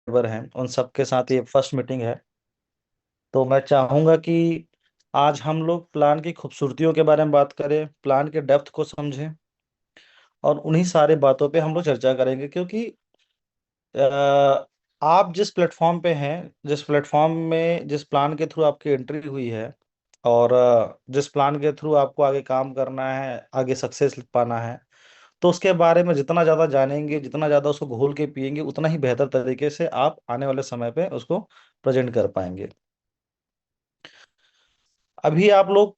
Subscriber हैं उन सबके साथ ये फर्स्ट मीटिंग है। तो मैं चाहूँगा कि आज हम लोग प्लान की खूबसूरतियों के बारे में बात करें, प्लान के डेप्थ को समझें और उन्हीं सारे बातों पे हम लोग चर्चा करेंगे। क्योंकि अ, आप जिस प्लेटफॉर्म पे हैं, जिस प्लेटफॉर्म में जिस प्लान के थ्रू आपकी एंट्री हुई है और जिस प्लान के थ्रू आपको आगे काम करना है, आगे सक्सेस पाना है, तो उसके बारे में जितना ज़्यादा जानेंगे, जितना ज़्यादा उसको घोल के पिएंगे, उतना ही बेहतर तरीके से आप आने वाले समय पे उसको प्रेजेंट कर पाएंगे। अभी आप लोग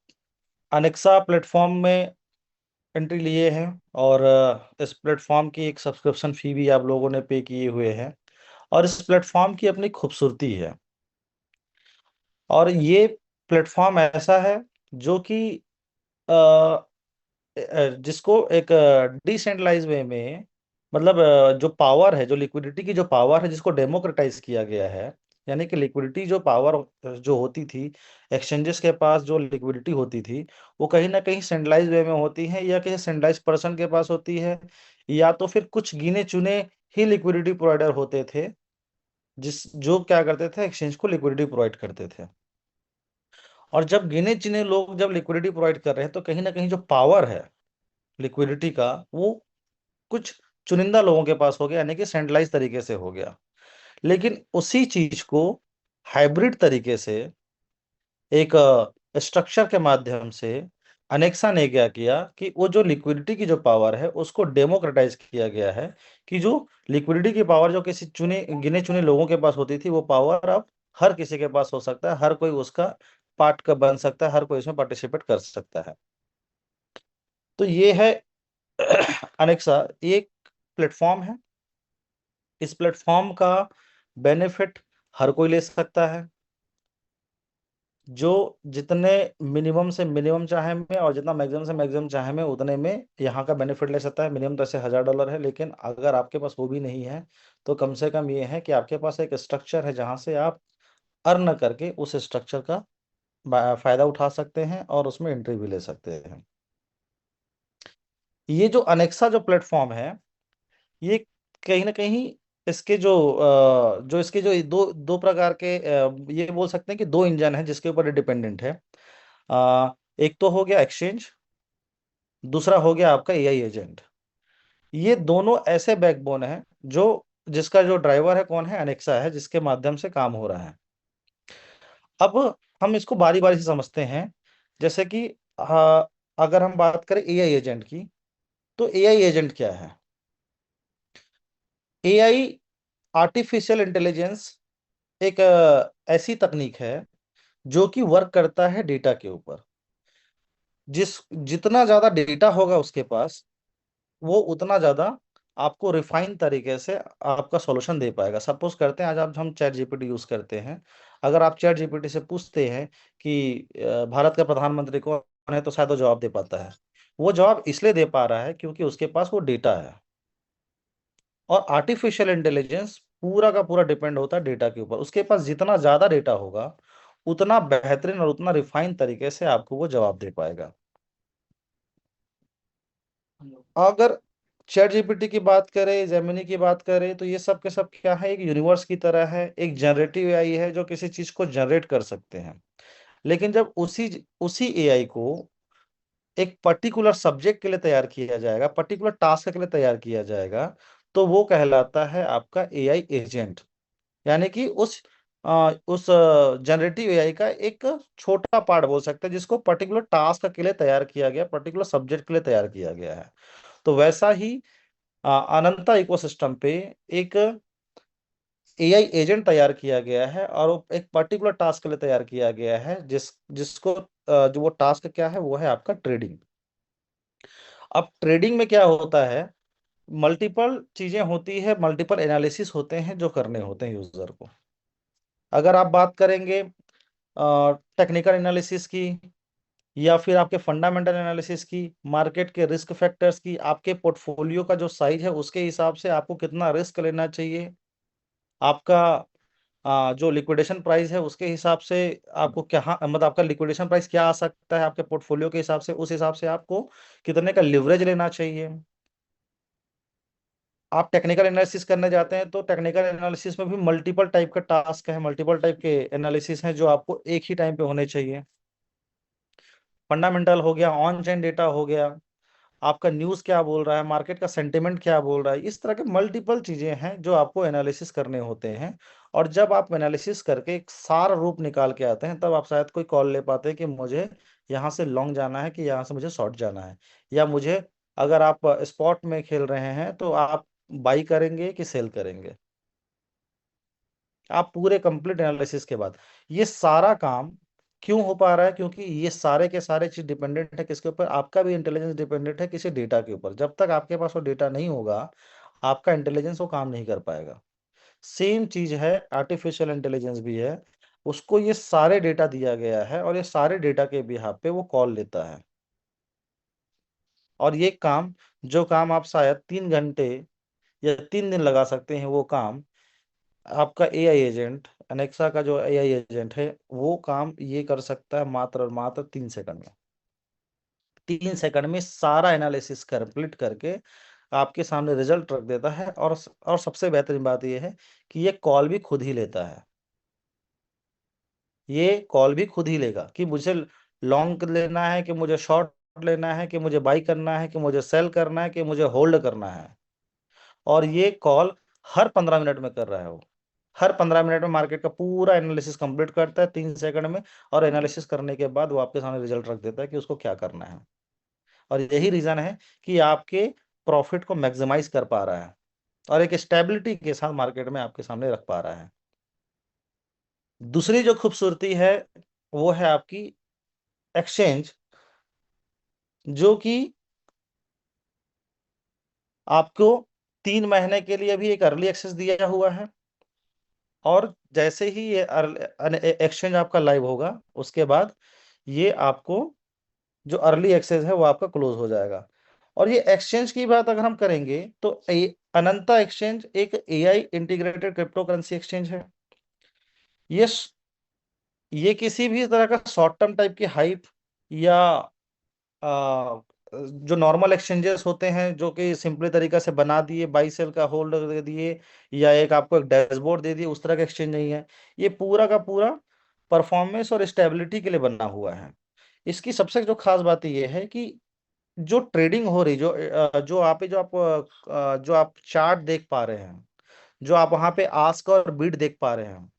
अनेक्सा प्लेटफॉर्म में एंट्री लिए हैं और इस प्लेटफॉर्म की एक सब्सक्रिप्शन फी भी आप लोगों ने पे किए हुए हैं और इस प्लेटफॉर्म की अपनी खूबसूरती है। और ये प्लेटफॉर्म ऐसा है जो कि जिसको एक डिसेंट्रलाइज वे में, मतलब जो पावर है, जो लिक्विडिटी की जो पावर है, जिसको डेमोक्रेटाइज किया गया है। यानी कि लिक्विडिटी जो पावर जो होती थी, एक्सचेंजेस के पास जो लिक्विडिटी होती थी, वो कहीं ना कहीं सेंट्रलाइज वे में होती है या किसी सेंट्रलाइज पर्सन के पास होती है, या तो फिर कुछ गिने चुने ही लिक्विडिटी प्रोवाइडर होते थे जिस जो क्या करते थे, एक्सचेंज को लिक्विडिटी प्रोवाइड करते थे। और जब गिने चुने लोग जब लिक्विडिटी प्रोवाइड कर रहे हैं, तो कहीं ना कहीं जो पावर है लिक्विडिटी का, वो कुछ चुनिंदा लोगों के पास हो गया, यानी कि सेंट्रलाइज तरीके से हो गया। लेकिन उसी चीज को हाइब्रिड तरीके से एक स्ट्रक्चर के माध्यम से अनेक्सा ने क्या किया कि वो जो लिक्विडिटी की जो पावर है उसको डेमोक्रेटाइज किया गया है। कि जो लिक्विडिटी की पावर जो किसी चुने गिने चुने लोगों के पास होती थी, वो पावर अब हर किसी के पास हो सकता है, हर कोई उसका पार्ट का बन सकता है, हर कोई इसमें पार्टिसिपेट कर सकता है। तो ये है अनेक्सा। एक प्लेटफॉर्म है, इस प्लेटफॉर्म का बेनिफिट हर कोई ले सकता है। जो जितने मिनिमम से मिनिमम चाहे में और जितना मैक्सिमम से मैक्सिमम चाहे में, उतने में यहाँ का बेनिफिट ले सकता है। मिनिमम तो ऐसे $1000 है, लेकिन अगर आपके पास वो भी नहीं है तो कम से कम ये है कि आपके पास एक स्ट्रक्चर है जहाँ से आप अर्न करके उस स्ट्रक्चर का फायदा उठा सकते हैं और उसमें एंट्री भी ले सकते हैं। ये जो अनेक्सा जो प्लेटफॉर्म है, ये कहीं ना कहीं इसके जो इसके जो दो दो प्रकार के, ये बोल सकते हैं कि दो इंजन हैं जिसके ऊपर डिपेंडेंट है। एक तो हो गया एक्सचेंज, दूसरा हो गया आपका एआई एजेंट। ये दोनों ऐसे बैकबोन है जो जिसका जो ड्राइवर है कौन है, अनेक्सा है, जिसके माध्यम से काम हो रहा है। अब हम इसको बारी बारी से समझते हैं। जैसे कि अगर हम बात करें एआई एजेंट की, तो एआई एजेंट क्या है? एआई आर्टिफिशियल इंटेलिजेंस एक ऐसी तकनीक है जो कि वर्क करता है डेटा के ऊपर। जितना ज्यादा डेटा होगा उसके पास, वो उतना ज्यादा आपको रिफाइन तरीके से आपका सॉल्यूशन दे पाएगा। सपोज करते हैं आज आप हम चैट जीपीटी यूज करते हैं। अगर आप चैट जीपीटी से पूछते हैं कि भारत का प्रधानमंत्री कौन है, तो शायद वो जवाब दे पाता है। वो जवाब इसलिए दे पा रहा है क्योंकि उसके पास वो डेटा है। और आर्टिफिशियल इंटेलिजेंस पूरा का पूरा डिपेंड होता है डेटा के ऊपर। उसके पास जितना ज्यादा डेटा होगा, उतना बेहतरीन और उतना रिफाइन तरीके से आपको वो जवाब दे पाएगा। अगर चैट जीपीटी की बात करें, जेमिनी की बात करें, तो ये सब के सब क्या है, एक यूनिवर्स की तरह है, एक जनरेटिव एआई है जो किसी चीज को जनरेट कर सकते हैं। लेकिन जब उसी उसी एआई को एक पर्टिकुलर सब्जेक्ट के लिए तैयार किया जाएगा, पर्टिकुलर टास्क के लिए तैयार किया जाएगा, तो वो कहलाता है आपका एआई एजेंट। यानी कि उस जनरेटिव एआई का एक छोटा पार्ट बोल सकते हैं, जिसको पर्टिकुलर टास्क के लिए तैयार किया गया, पर्टिकुलर सब्जेक्ट के लिए तैयार किया गया है। तो वैसा ही अनंता इकोसिस्टम पे एक एआई एजेंट तैयार किया गया है और वो एक पर्टिकुलर टास्क के लिए तैयार किया गया है, जिसको जो वो टास्क क्या है, वो है आपका ट्रेडिंग। अब ट्रेडिंग में क्या होता है, मल्टीपल चीजें होती है, मल्टीपल एनालिसिस होते हैं जो करने होते हैं यूजर को। अगर आप बात करेंगे टेक्निकल एनालिसिस की, या फिर आपके फंडामेंटल एनालिसिस की, मार्केट के रिस्क फैक्टर्स की, आपके पोर्टफोलियो का जो साइज है उसके हिसाब से आपको कितना रिस्क लेना चाहिए, आपका जो लिक्विडेशन प्राइस है उसके हिसाब से आपको क्या, मतलब आपका लिक्विडेशन प्राइस क्या आ सकता है आपके पोर्टफोलियो के हिसाब से, उस हिसाब से आपको कितने का लिवरेज लेना चाहिए। आप टेक्निकल एनालिसिस करने जाते हैं तो टेक्निकल एनालिसिस में भी मल्टीपल टाइप का टास्क है, मल्टीपल टाइप के एनालिसिस हैं जो आपको एक ही टाइम पे होने चाहिए। फंडामेंटल हो गया, ऑन चेन डेटा हो गया, आपका न्यूज़ क्या बोल रहा है, मार्केट का सेंटिमेंट क्या बोल रहा है, इस तरह के मल्टीपल चीजें हैं जो आपको एनालिसिस करने होते हैं। और जब आप एनालिसिस करके एक सार रूप निकाल के आते हैं तब आप शायद कोई कॉल ले पाते हैं कि मुझे यहाँ से लॉन्ग जाना है कि यहाँ से मुझे शॉर्ट जाना है। या मुझे, अगर आप स्पॉट में खेल रहे हैं तो आप बाई करेंगे कि सेल करेंगे। आप पूरे कंप्लीट एनालिसिस के बाद ये सारा काम क्यों हो पा रहा है, क्योंकि ये सारे के सारे चीज डिपेंडेंट है किसके ऊपर, आपका भी इंटेलिजेंस डिपेंडेंट है किसी डेटा के ऊपर। जब तक आपके पास वो डेटा नहीं होगा आपका इंटेलिजेंस वो काम नहीं कर पाएगा। सेम चीज है, आर्टिफिशियल इंटेलिजेंस भी है, उसको ये सारे डेटा दिया गया है और ये सारे डेटा के बिहाफ पे वो कॉल लेता है। और ये काम, जो काम आप शायद 3 घंटे या 3 दिन लगा सकते हैं, वो काम आपका एआई एजेंट, अनेक्सा का जो एआई एजेंट है, वो काम ये कर सकता है मात्र और मात्र 3 सेकंड में। 3 सेकंड में सारा एनालिसिस कंप्लीट करके आपके सामने रिजल्ट रख देता है। और सबसे बेहतरीन बात ये है कि ये कॉल भी खुद ही लेता है। ये कॉल भी खुद ही लेगा कि मुझे लॉन्ग लेना है कि मुझे शॉर्ट लेना है कि मुझे बाई करना है कि मुझे सेल करना है कि मुझे होल्ड करना है। और ये कॉल हर 15 मिनट में कर रहा है वो। हर 15 मिनट में मार्केट का पूरा एनालिसिस कंप्लीट करता है 3 सेकंड में। और एनालिसिस करने के बाद वो आपके सामने रिजल्ट रख देता है कि उसको क्या करना है। और यही रीजन है कि आपके प्रॉफिट को मैक्सिमाइज कर पा रहा है और एक स्टेबिलिटी के साथ मार्केट में आपके सामने रख पा रहा है। दूसरी जो खूबसूरती है वो है आपकी एक्सचेंज, जो कि आपको 3 महीने के लिए भी एक अर्ली एक्सेस दिया हुआ है। और जैसे ही ये एक्सचेंज आपका लाइव होगा उसके बाद ये आपको जो अर्ली एक्सेस है वो आपका क्लोज हो जाएगा। और ये एक्सचेंज की बात अगर हम करेंगे तो अनंता एक्सचेंज एक AI integrated crypto currency exchange है। ये ये किसी भी तरह का शॉर्ट टर्म टाइप की हाइप या आ, जो नॉर्मल एक्सचेंजेस होते हैं जो कि सिंपली तरीका से बना दिए, बाई सेल का होल्ड दे दिए या एक आपको एक डैशबोर्ड दे दिए, उस तरह का एक्सचेंज नहीं है। ये पूरा का पूरा परफॉर्मेंस और स्टेबिलिटी के लिए बना हुआ है। इसकी सबसे जो खास बात ये है कि जो ट्रेडिंग हो रही, जो आप चार्ट देख पा रहे हैं, जो आप वहां पे आस्क और बिड देख पा रहे हैं,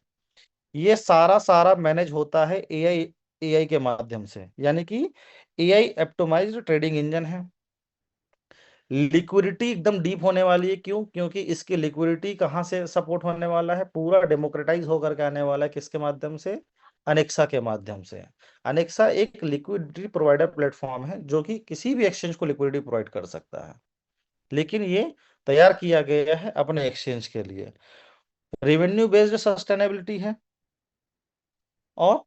ये सारा सारा मैनेज होता है एआई एआई के माध्यम से। यानी कि एआई ऑप्टिमाइज्ड ट्रेडिंग इंजन है। लिक्विडिटी एकदम डीप होने वाली है। क्यों? क्योंकि इसकी लिक्विडिटी कहाँ से सपोर्ट होने वाला है, पूरा डेमोक्रेटाइज होकर के आने वाला है। किसके माध्यम से? अनेक्सा के माध्यम से। अनेक्सा एक लिक्विडिटी प्रोवाइडर प्लेटफॉर्म है जो कि किसी भी एक्सचेंज को लिक्विडिटी प्रोवाइड कर सकता है। लेकिन ये तैयार किया गया है अपने एक्सचेंज के लिए। रेवेन्यू बेस्ड सस्टेनेबिलिटी है। और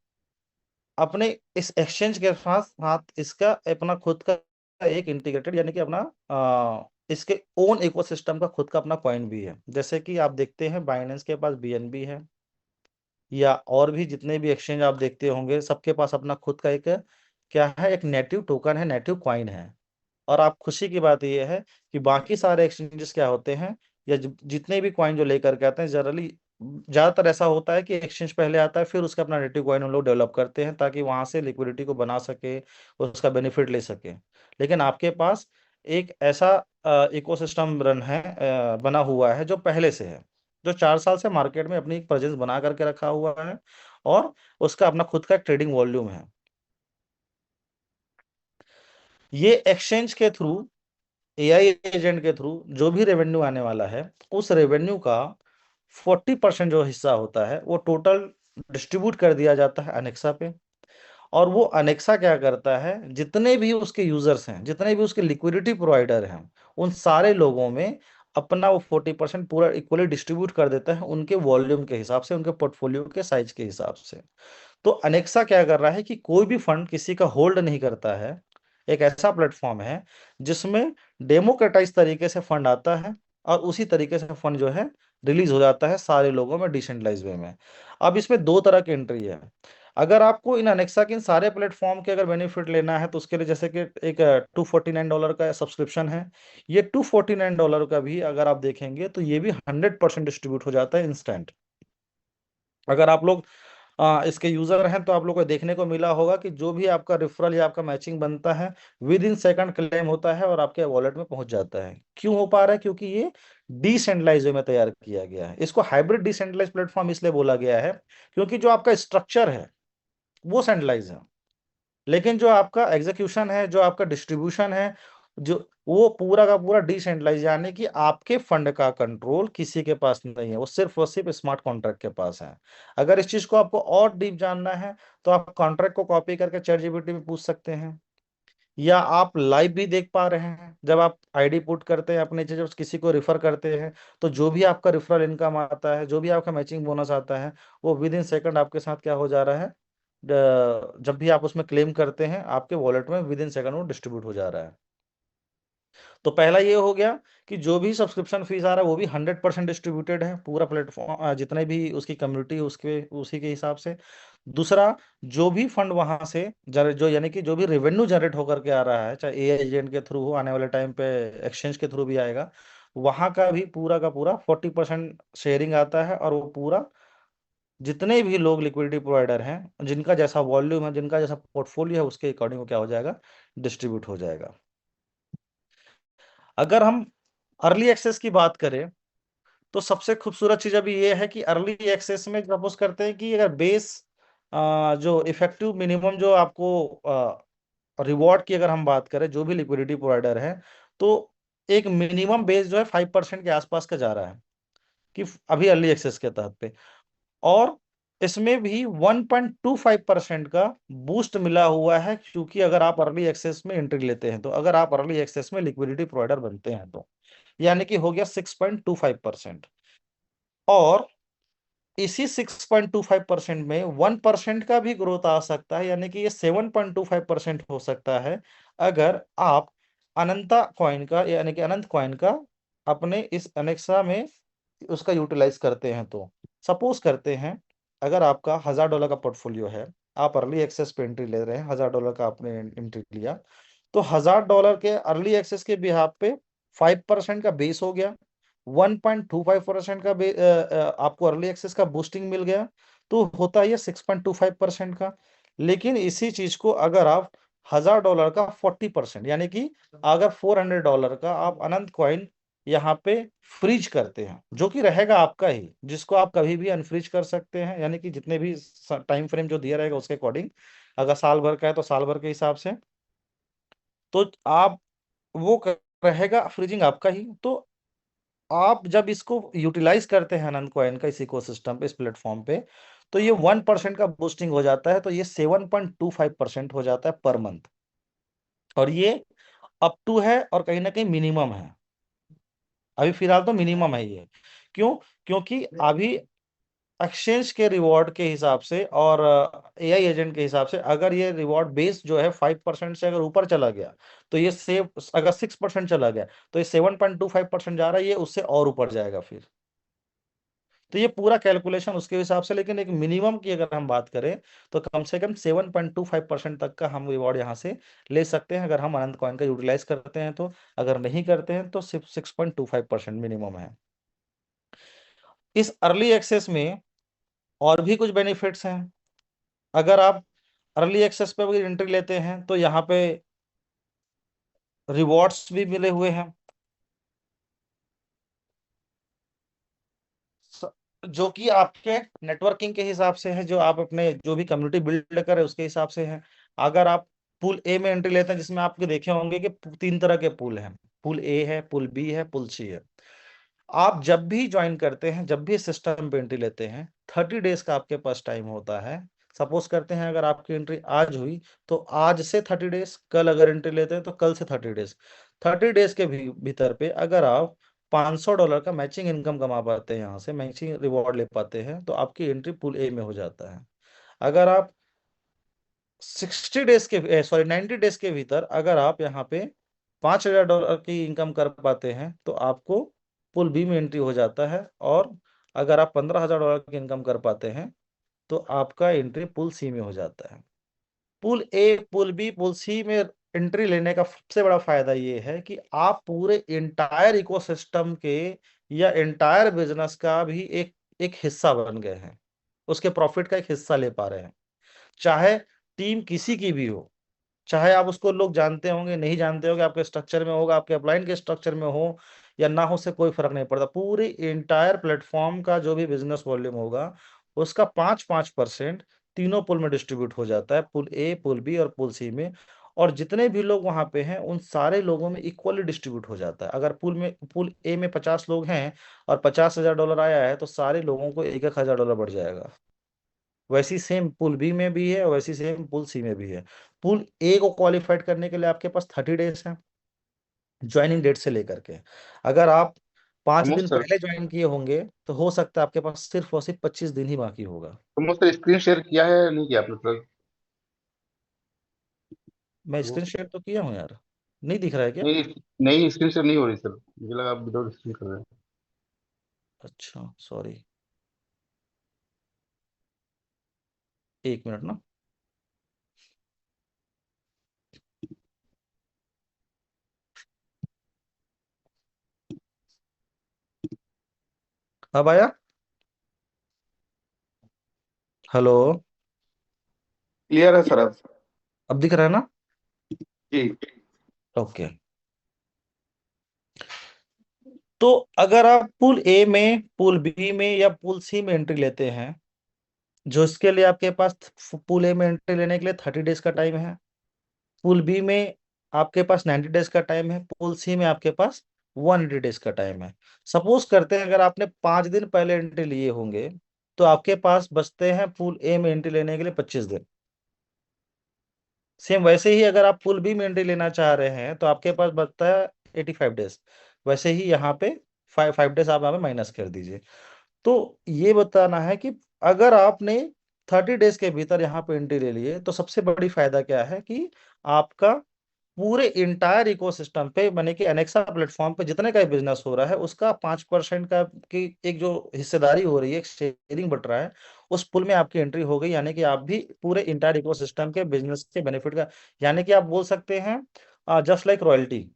अपने इस एक्सचेंज के साथ साथ इसका अपना खुद का एक इंटीग्रेटेड, यानी कि अपना इसके ओन इकोसिस्टम का खुद का अपना कॉइन भी है। जैसे कि आप देखते हैं बाइनेंस के पास बीएनबी है, या और भी जितने भी एक्सचेंज आप देखते होंगे सबके पास अपना खुद का एक क्या है, एक नेटिव टोकन है, नेटिव कॉइन है। और आप खुशी की बात यह है कि बाकी सारे एक्सचेंजेस क्या होते हैं, या जितने भी कॉइन जो लेकर के आते हैं, जनरली ज्यादातर ऐसा होता है कि एक्सचेंज पहले आता है फिर उसका अपना नेटिव कॉइन हम लोग डेवलप करते हैं ताकि वहां से लिक्विडिटी को बना सके, उसका बेनिफिट ले सके। लेकिन आपके पास एक ऐसा इकोसिस्टम रन है, बना हुआ है जो पहले से है, जो 4 साल से मार्केट में अपनी प्रेजेंस बना करके रखा हुआ है। और उसका अपना खुद का ट्रेडिंग वॉल्यूम है। ये एक्सचेंज के थ्रू, एआई एजेंट के थ्रू जो भी रेवेन्यू आने वाला है, उस रेवेन्यू का 40% जो हिस्सा होता है वो टोटल डिस्ट्रीब्यूट कर दिया जाता है अनेक्सा पे। और वो अनेक्सा क्या करता है, जितने भी उसके यूजर्स हैं, जितने भी उसके लिक्विडिटी प्रोवाइडर हैं, उन सारे लोगों में अपना वो 40% पूरा इक्वली डिस्ट्रीब्यूट कर देता है उनके वॉल्यूम के हिसाब से, उनके पोर्टफोलियो के साइज के हिसाब से। तो अनेक्सा क्या कर रहा है कि कोई भी फंड किसी का होल्ड नहीं करता है। एक ऐसा प्लेटफॉर्म है जिसमें डेमोक्रेटाइज तरीके से फंड आता है और उसी तरीके से फंड जो है रिलीज हो जाता है सारे लोगों में डिसेंट्रलाइज वे में। अब इसमें दो तरह की एंट्री है। अगर आपको इन अनेक्सा के इन सारे प्लेटफॉर्म के अगर बेनिफिट लेना है तो उसके लिए जैसे कि एक $249 का सब्सक्रिप्शन है, ये $249 का भी अगर आप देखेंगे तो ये भी 100% डिस्ट्रीब्यूट हो जाता है इंस्टेंट। अगर आप लोग इसके यूजर हैं तो आप लोग को देखने को मिला होगा कि जो भी आपका रेफरल या आपका मैचिंग बनता है विद इन सेकंड क्लेम होता है और आपके वॉलेट में पहुंच जाता है। क्यों हो पा रहा है? क्योंकि ये डिसेंट्रलाइज वे में तैयार किया गया है। इसको हाइब्रिड डिसेंट्रलाइज प्लेटफॉर्म इसलिए बोला गया है क्योंकि जो आपका स्ट्रक्चर है वो सेंट्रलाइज है, लेकिन जो आपका एग्जीक्यूशन है, जो आपका डिस्ट्रीब्यूशन है, जो वो पूरा का पूरा डिसेंट्रलाइज, यानी कि आपके फंड का कंट्रोल किसी के पास नहीं है, वो सिर्फ और सिर्फ स्मार्ट कॉन्ट्रैक्ट के पास है। अगर इस चीज को आपको और डीप जानना है तो आप कॉन्ट्रैक्ट को कॉपी करके चैट जीपीटी में पूछ सकते हैं, या आप लाइव भी देख पा रहे हैं। जब आप आईडी पुट करते हैं अपने, जब किसी को रिफर करते हैं तो जो भी आपका रेफरल इनकम आता है, जो भी आपका मैचिंग बोनस आता है, वो विद इन सेकंड आपके साथ क्या हो जा रहा है, जब भी आप उसमें क्लेम करते हैं आपके वॉलेट में विद इन सेकंड वो डिस्ट्रीब्यूट हो जा रहा है। तो पहला ये हो गया कि जो भी सब्सक्रिप्शन फीस आ रहा है वो भी 100% डिस्ट्रीब्यूटेड है, पूरा प्लेटफॉर्म जितने भी उसकी कम्युनिटी उसके उसी के हिसाब से। दूसरा, जो भी फंड वहां से जो यानी कि जो भी रेवेन्यू जनरेट होकर के आ रहा है, चाहे एआई एजेंट के थ्रू हो, आने वाले टाइम पे एक्सचेंज के थ्रू भी आएगा, वहां का पूरा 40% शेयरिंग आता है, और वो पूरा जितने भी लोग लिक्विडिटी प्रोवाइडर हैं, जिनका जैसा वॉल्यूम है, जिनका जैसा पोर्टफोलियो है, उसके अकॉर्डिंग वो क्या हो जाएगा, डिस्ट्रीब्यूट हो जाएगा। अगर हम अर्ली एक्सेस की बात करें तो सबसे खूबसूरत चीज अभी ये है कि अर्ली एक्सेस में सपोज करते हैं कि अगर बेस जो इफेक्टिव मिनिमम जो आपको रिवॉर्ड की अगर हम बात करें, जो भी लिक्विडिटी प्रोवाइडर है, तो एक मिनिमम बेस जो है 5% के आसपास का जा रहा है कि अभी अर्ली एक्सेस के तहत पे, और इसमें भी 1.25% का बूस्ट मिला हुआ है, क्योंकि अगर आप अर्ली एक्सेस में एंट्री लेते हैं, तो अगर आप अर्ली एक्सेस में लिक्विडिटी प्रोवाइडर बनते हैं तो यानी कि हो गया 6.25%। और इसी 6.25% में 1% का भी ग्रोथ आ सकता है, यानी कि ये 7.25% हो सकता है अगर आप अनंता कॉइन का, यानी कि अनंत कॉइन का अपने इस अनेक्सा में उसका यूटिलाइज करते हैं। तो सपोज करते हैं अगर आपका $1000 का पोर्टफोलियो है, आप अर्ली एक्सेस पे एंट्री ले रहे हैं, $1000 का आपने एंट्री लिया, तो $1000 के अर्ली एक्सेस के बिहाफ पे 5% का बेस हो गया, 1.25% का आपको अर्ली एक्सेस का बूस्टिंग मिल गया, तो होता है ये 6.25% का। लेकिन इसी चीज को अगर आप $1000 का 40%, यानी कि अगर $400 का आप अनंत कॉइन यहाँ पे फ्रीज करते हैं, जो कि रहेगा आपका ही, जिसको आप कभी भी अनफ्रीज कर सकते हैं, यानी कि जितने भी टाइम फ्रेम जो दिया रहेगा उसके अकॉर्डिंग, अगर साल भर का है तो साल भर के हिसाब से, तो आप वो रहेगा फ्रीजिंग आपका ही। तो आप जब इसको यूटिलाइज करते हैं आनंद कॉइन का इस इकोसिस्टम पे, इस प्लेटफॉर्म पे, तो ये 1% का बूस्टिंग हो जाता है, तो ये 7.25% हो जाता है पर मंथ। और ये अप टू है और कहीं ना कहीं मिनिमम है, अभी फिलहाल तो मिनिमम है ये। क्यों? क्योंकि अभी एक्सचेंज के रिवॉर्ड के हिसाब से और एआई एजेंट के हिसाब से अगर ये रिवॉर्ड बेस जो है 5% से अगर ऊपर चला गया, तो ये सेव, अगर 6% चला गया तो ये 7.25% जा रहा है, ये उससे और ऊपर जाएगा फिर। तो ये पूरा कैलकुलेशन उसके हिसाब से, लेकिन एक मिनिमम की अगर हम बात करें तो कम से कम 7.25% तक का हम रिवॉर्ड यहाँ से ले सकते हैं, अगर हम अनंत कॉइन का यूटिलाइज करते हैं तो। अगर नहीं करते हैं तो सिर्फ 6.25% मिनिमम है। इस अर्ली एक्सेस में और भी कुछ बेनिफिट्स हैं। अगर आप अर्ली एक्सेस पे अगर एंट्री लेते हैं तो यहाँ पे रिवॉर्ड्स भी मिले हुए हैं, स- जो कि आपके नेटवर्किंग के हिसाब से है, जो आप अपने जो भी कम्युनिटी बिल्ड करें उसके हिसाब से है। अगर आप पूल ए में एंट्री लेते हैं, जिसमें आपके देखे होंगे कि 3 तरह के पूल हैं, पूल ए है, पूल बी है, पूल सी है। आप जब भी ज्वाइन करते हैं, जब भी सिस्टम पे एंट्री लेते हैं, 30 डेज का आपके पास टाइम होता है। सपोज करते हैं अगर आपकी एंट्री आज हुई तो आज से 30 डेज, कल अगर एंट्री लेते हैं तो कल से 30 डेज, 30 डेज के भीतर पे अगर आप $500 का मैचिंग इनकम कमा पाते हैं, यहाँ से मैचिंग रिवॉर्ड ले पाते हैं, तो आपकी एंट्री पूल ए में हो जाता है। अगर आप 60 डेज के, सॉरी 90 डेज के भीतर अगर आप यहाँ पे $5000 की इनकम कर पाते हैं, तो आपको पुल बी में एंट्री हो जाता है। और अगर आप $15000 की इनकम कर पाते हैं तो आपका एंट्री पूल सी में हो जाता है। Pool A, pool B, pool C में एंट्री लेने का सबसे बड़ा फायदा ये है कि आप पूरे इंटायर इकोसिस्टम के या इंटायर बिजनेस का भी एक हिस्सा बन गए हैं, उसके प्रॉफिट का एक हिस्सा ले पा रहे हैं। चाहे टीम किसी की भी हो, चाहे आप उसको लोग जानते होंगे नहीं जानते होंगे, आपके स्ट्रक्चर में होगा, आपके अपलाइन के स्ट्रक्चर में हो या ना हो, उससे कोई फर्क नहीं पड़ता। पूरी इंटायर प्लेटफॉर्म का जो भी बिजनेस वॉल्यूम होगा उसका 5-5% तीनों पुल में डिस्ट्रीब्यूट हो जाता है, पुल ए, पुल बी और पुल सी में। और जितने भी लोग वहां पे हैं उन सारे लोगों में इक्वली डिस्ट्रीब्यूट हो जाता है। अगर पुल ए में 50 लोग हैं और $50,000 आया है तो सारे लोगों को $1,000 बढ़ जाएगा। वैसी सेम पुल बी में भी है, वैसी सेम पुल सी में भी है। पुल ए को क्वालिफाइड करने के लिए आपके पास 30 डेज है ज्वाइनिंग डेट से लेकर के। अगर आप 5 दिन सर, पहले ज्वाइन किए होंगे तो हो सकता है आपके पास सिर्फ और सिर्फ 25 दिन ही बाकी होगा। सर स्क्रीन शेयर किया है या नहीं किया आपने सर? मैं वो स्क्रीन शेयर तो किया हूँ यार, नहीं दिख रहा है क्या? नहीं, नहीं स्क्रीन शेयर नहीं हो रही सर, मुझे लगा आप विदाउट स्क्रीन कर रहे हैं। अच्छा सॉरी, 1 मिनट ना। अब आया? हेलो? क्लियर है सर अब? अब दिख रहा है ना? जी। ओके। तो अगर आप पुल ए में, पुल बी में या पुल सी में एंट्री लेते हैं, जो इसके लिए आपके पास पुल ए में एंट्री लेने के लिए 30 डेज का टाइम है, पुल बी में आपके पास 90 डेज का टाइम है, पुल सी में आपके पास 180 डेज का टाइम है। सपोज करते हैं अगर आपने 5 दिन पहले एंट्री लिए होंगे तो आपके पास बचते हैं पुल ए में एंट्री लेने के लिए 25 दिन। सेम वैसे ही अगर आप पुल बी में एंट्री लेना चाह रहे हैं तो आपके पास बचता है 85 डेज। वैसे ही यहाँ पे 5 डेज आप यहाँ पे माइनस कर दीजिए। तो ये बताना है कि अगर आपने 30 डेज के भीतर यहाँ पे एंट्री ले लिए तो सबसे बड़ी फायदा क्या है कि आपका पूरे इंटायर इकोसिस्टम पे, माने कि एनेक्सा प्लेटफॉर्म पे जितने का बिजनेस हो रहा है उसका 5% का की एक जो हिस्सेदारी हो रही है, एक शेयरिंग बट रहा है, उस पुल में आपकी एंट्री हो गई। यानी कि आप भी पूरे इंटायर इकोसिस्टम के बिजनेस के बेनिफिट का, यानी कि आप बोल सकते हैं जस्ट लाइक रॉयल्टी।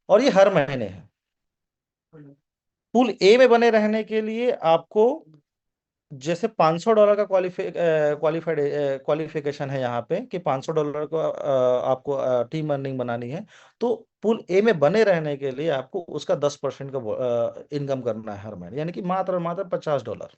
और ये हर महीने है। पुल ए में बने रहने के लिए आपको जैसे $500 का क्वालिफाइड क्वालिफिकेशन है यहाँ पे कि $500 को आपको टीम अर्निंग बनानी है। तो पुल ए में बने रहने के लिए आपको उसका 10% का इनकम करना है हर महीने, यानी कि मात्र और मात्र $50।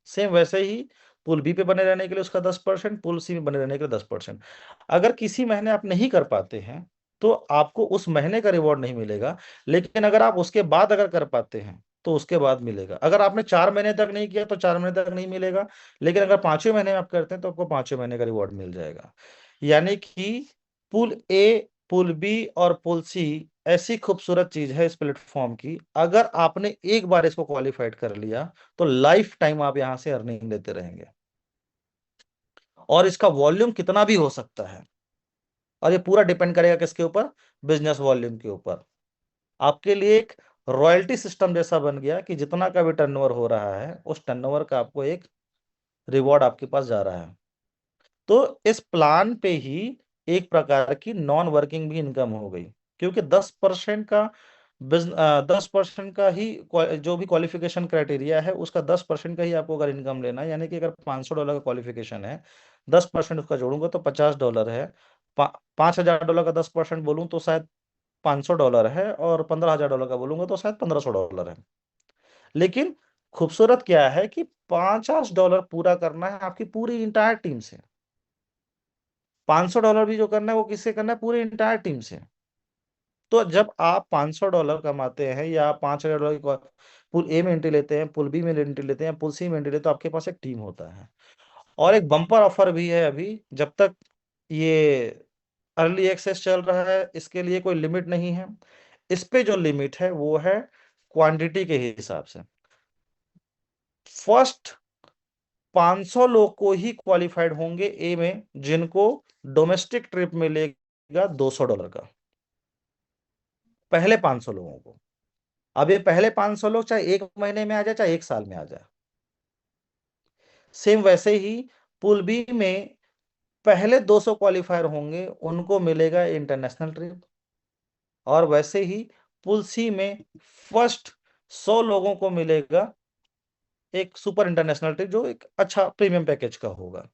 सेम वैसे ही पुल बी पे बने रहने के लिए उसका 10%, पुल सी में बने रहने के लिए 10%। अगर किसी महीने आप नहीं कर पाते हैं तो आपको उस महीने का रिवॉर्ड नहीं मिलेगा, लेकिन अगर आप उसके बाद अगर कर पाते हैं तो उसके बाद मिलेगा। अगर आपने 4 महीने तक नहीं किया तो 4 महीने तक नहीं मिलेगा, लेकिन अगर 5वें महीने में आप करते हैं तो आपको 5वें महीने का रिवॉर्ड मिल जाएगा। यानी कि पुल ए, पुल बी और पुल सी ऐसी खूबसूरत चीज है इस प्लेटफॉर्म की, अगर आपने एक बार इसको क्वालिफाइड कर लिया तो लाइफ टाइम आप यहां से अर्निंग लेते रहेंगे। और इसका वॉल्यूम कितना भी हो सकता है, और ये पूरा डिपेंड करेगा किसके ऊपर? बिजनेस वॉल्यूम के ऊपर। आपके लिए एक रॉयल्टी सिस्टम जैसा बन गया कि जितना का भी टर्नओवर हो रहा है उस टर्नओवर का आपको एक रिवॉर्ड आपके पास जा रहा है। तो इस प्लान पे ही एक प्रकार की नॉन वर्किंग भी इनकम हो गई, क्योंकि 10% का 10% का ही जो भी क्वालिफिकेशन क्राइटेरिया है उसका 10% का ही आपको अगर इनकम लेना है, यानी कि अगर $500 का क्वालिफिकेशन है, 10% उसका जोड़ूंगा तो $50 है। $5,000 का 10% बोलूं तो शायद $500 है, और $15,000 का बोलूंगा तो शायद $1,500 है। लेकिन खूबसूरत क्या है कि $50 पूरा करना है आपकी पूरी इंटायर टीम से। $500 भी जो करना है वो किससे करना है? पूरी इंटायर टीम से। तो जब आप $500 कमाते हैं या $5,000 की पुल ए में एंट्री लेते हैं, पुल बी में एंट्री लेते हैं, पुल सी में एंट्री लेते हैं, तो आपके पास एक टीम होता है। और एक बम्पर ऑफर भी है अभी, जब तक ये अर्ली एक्सेस चल रहा है इसके लिए कोई लिमिट नहीं है। इस पे जो लिमिट है वो है क्वांटिटी के हिसाब से। फर्स्ट 500 लोग को ही क्वालिफाइड होंगे ए में जिनको डोमेस्टिक ट्रिप मिलेगा $200 का, पहले 500 लोगों को। अब ये पहले 500 लोग चाहे 1 महीने में आ जाए चाहे 1 साल में आ जाए, सेम वैसे ही पूल बी में पहले 200 क्वालिफायर होंगे उनको मिलेगा इंटरनेशनल ट्रिप, और वैसे ही पूल सी में फर्स्ट 100 लोगों को मिलेगा एक सुपर इंटरनेशनल ट्रिप, जो एक अच्छा प्रीमियम पैकेज का होगा।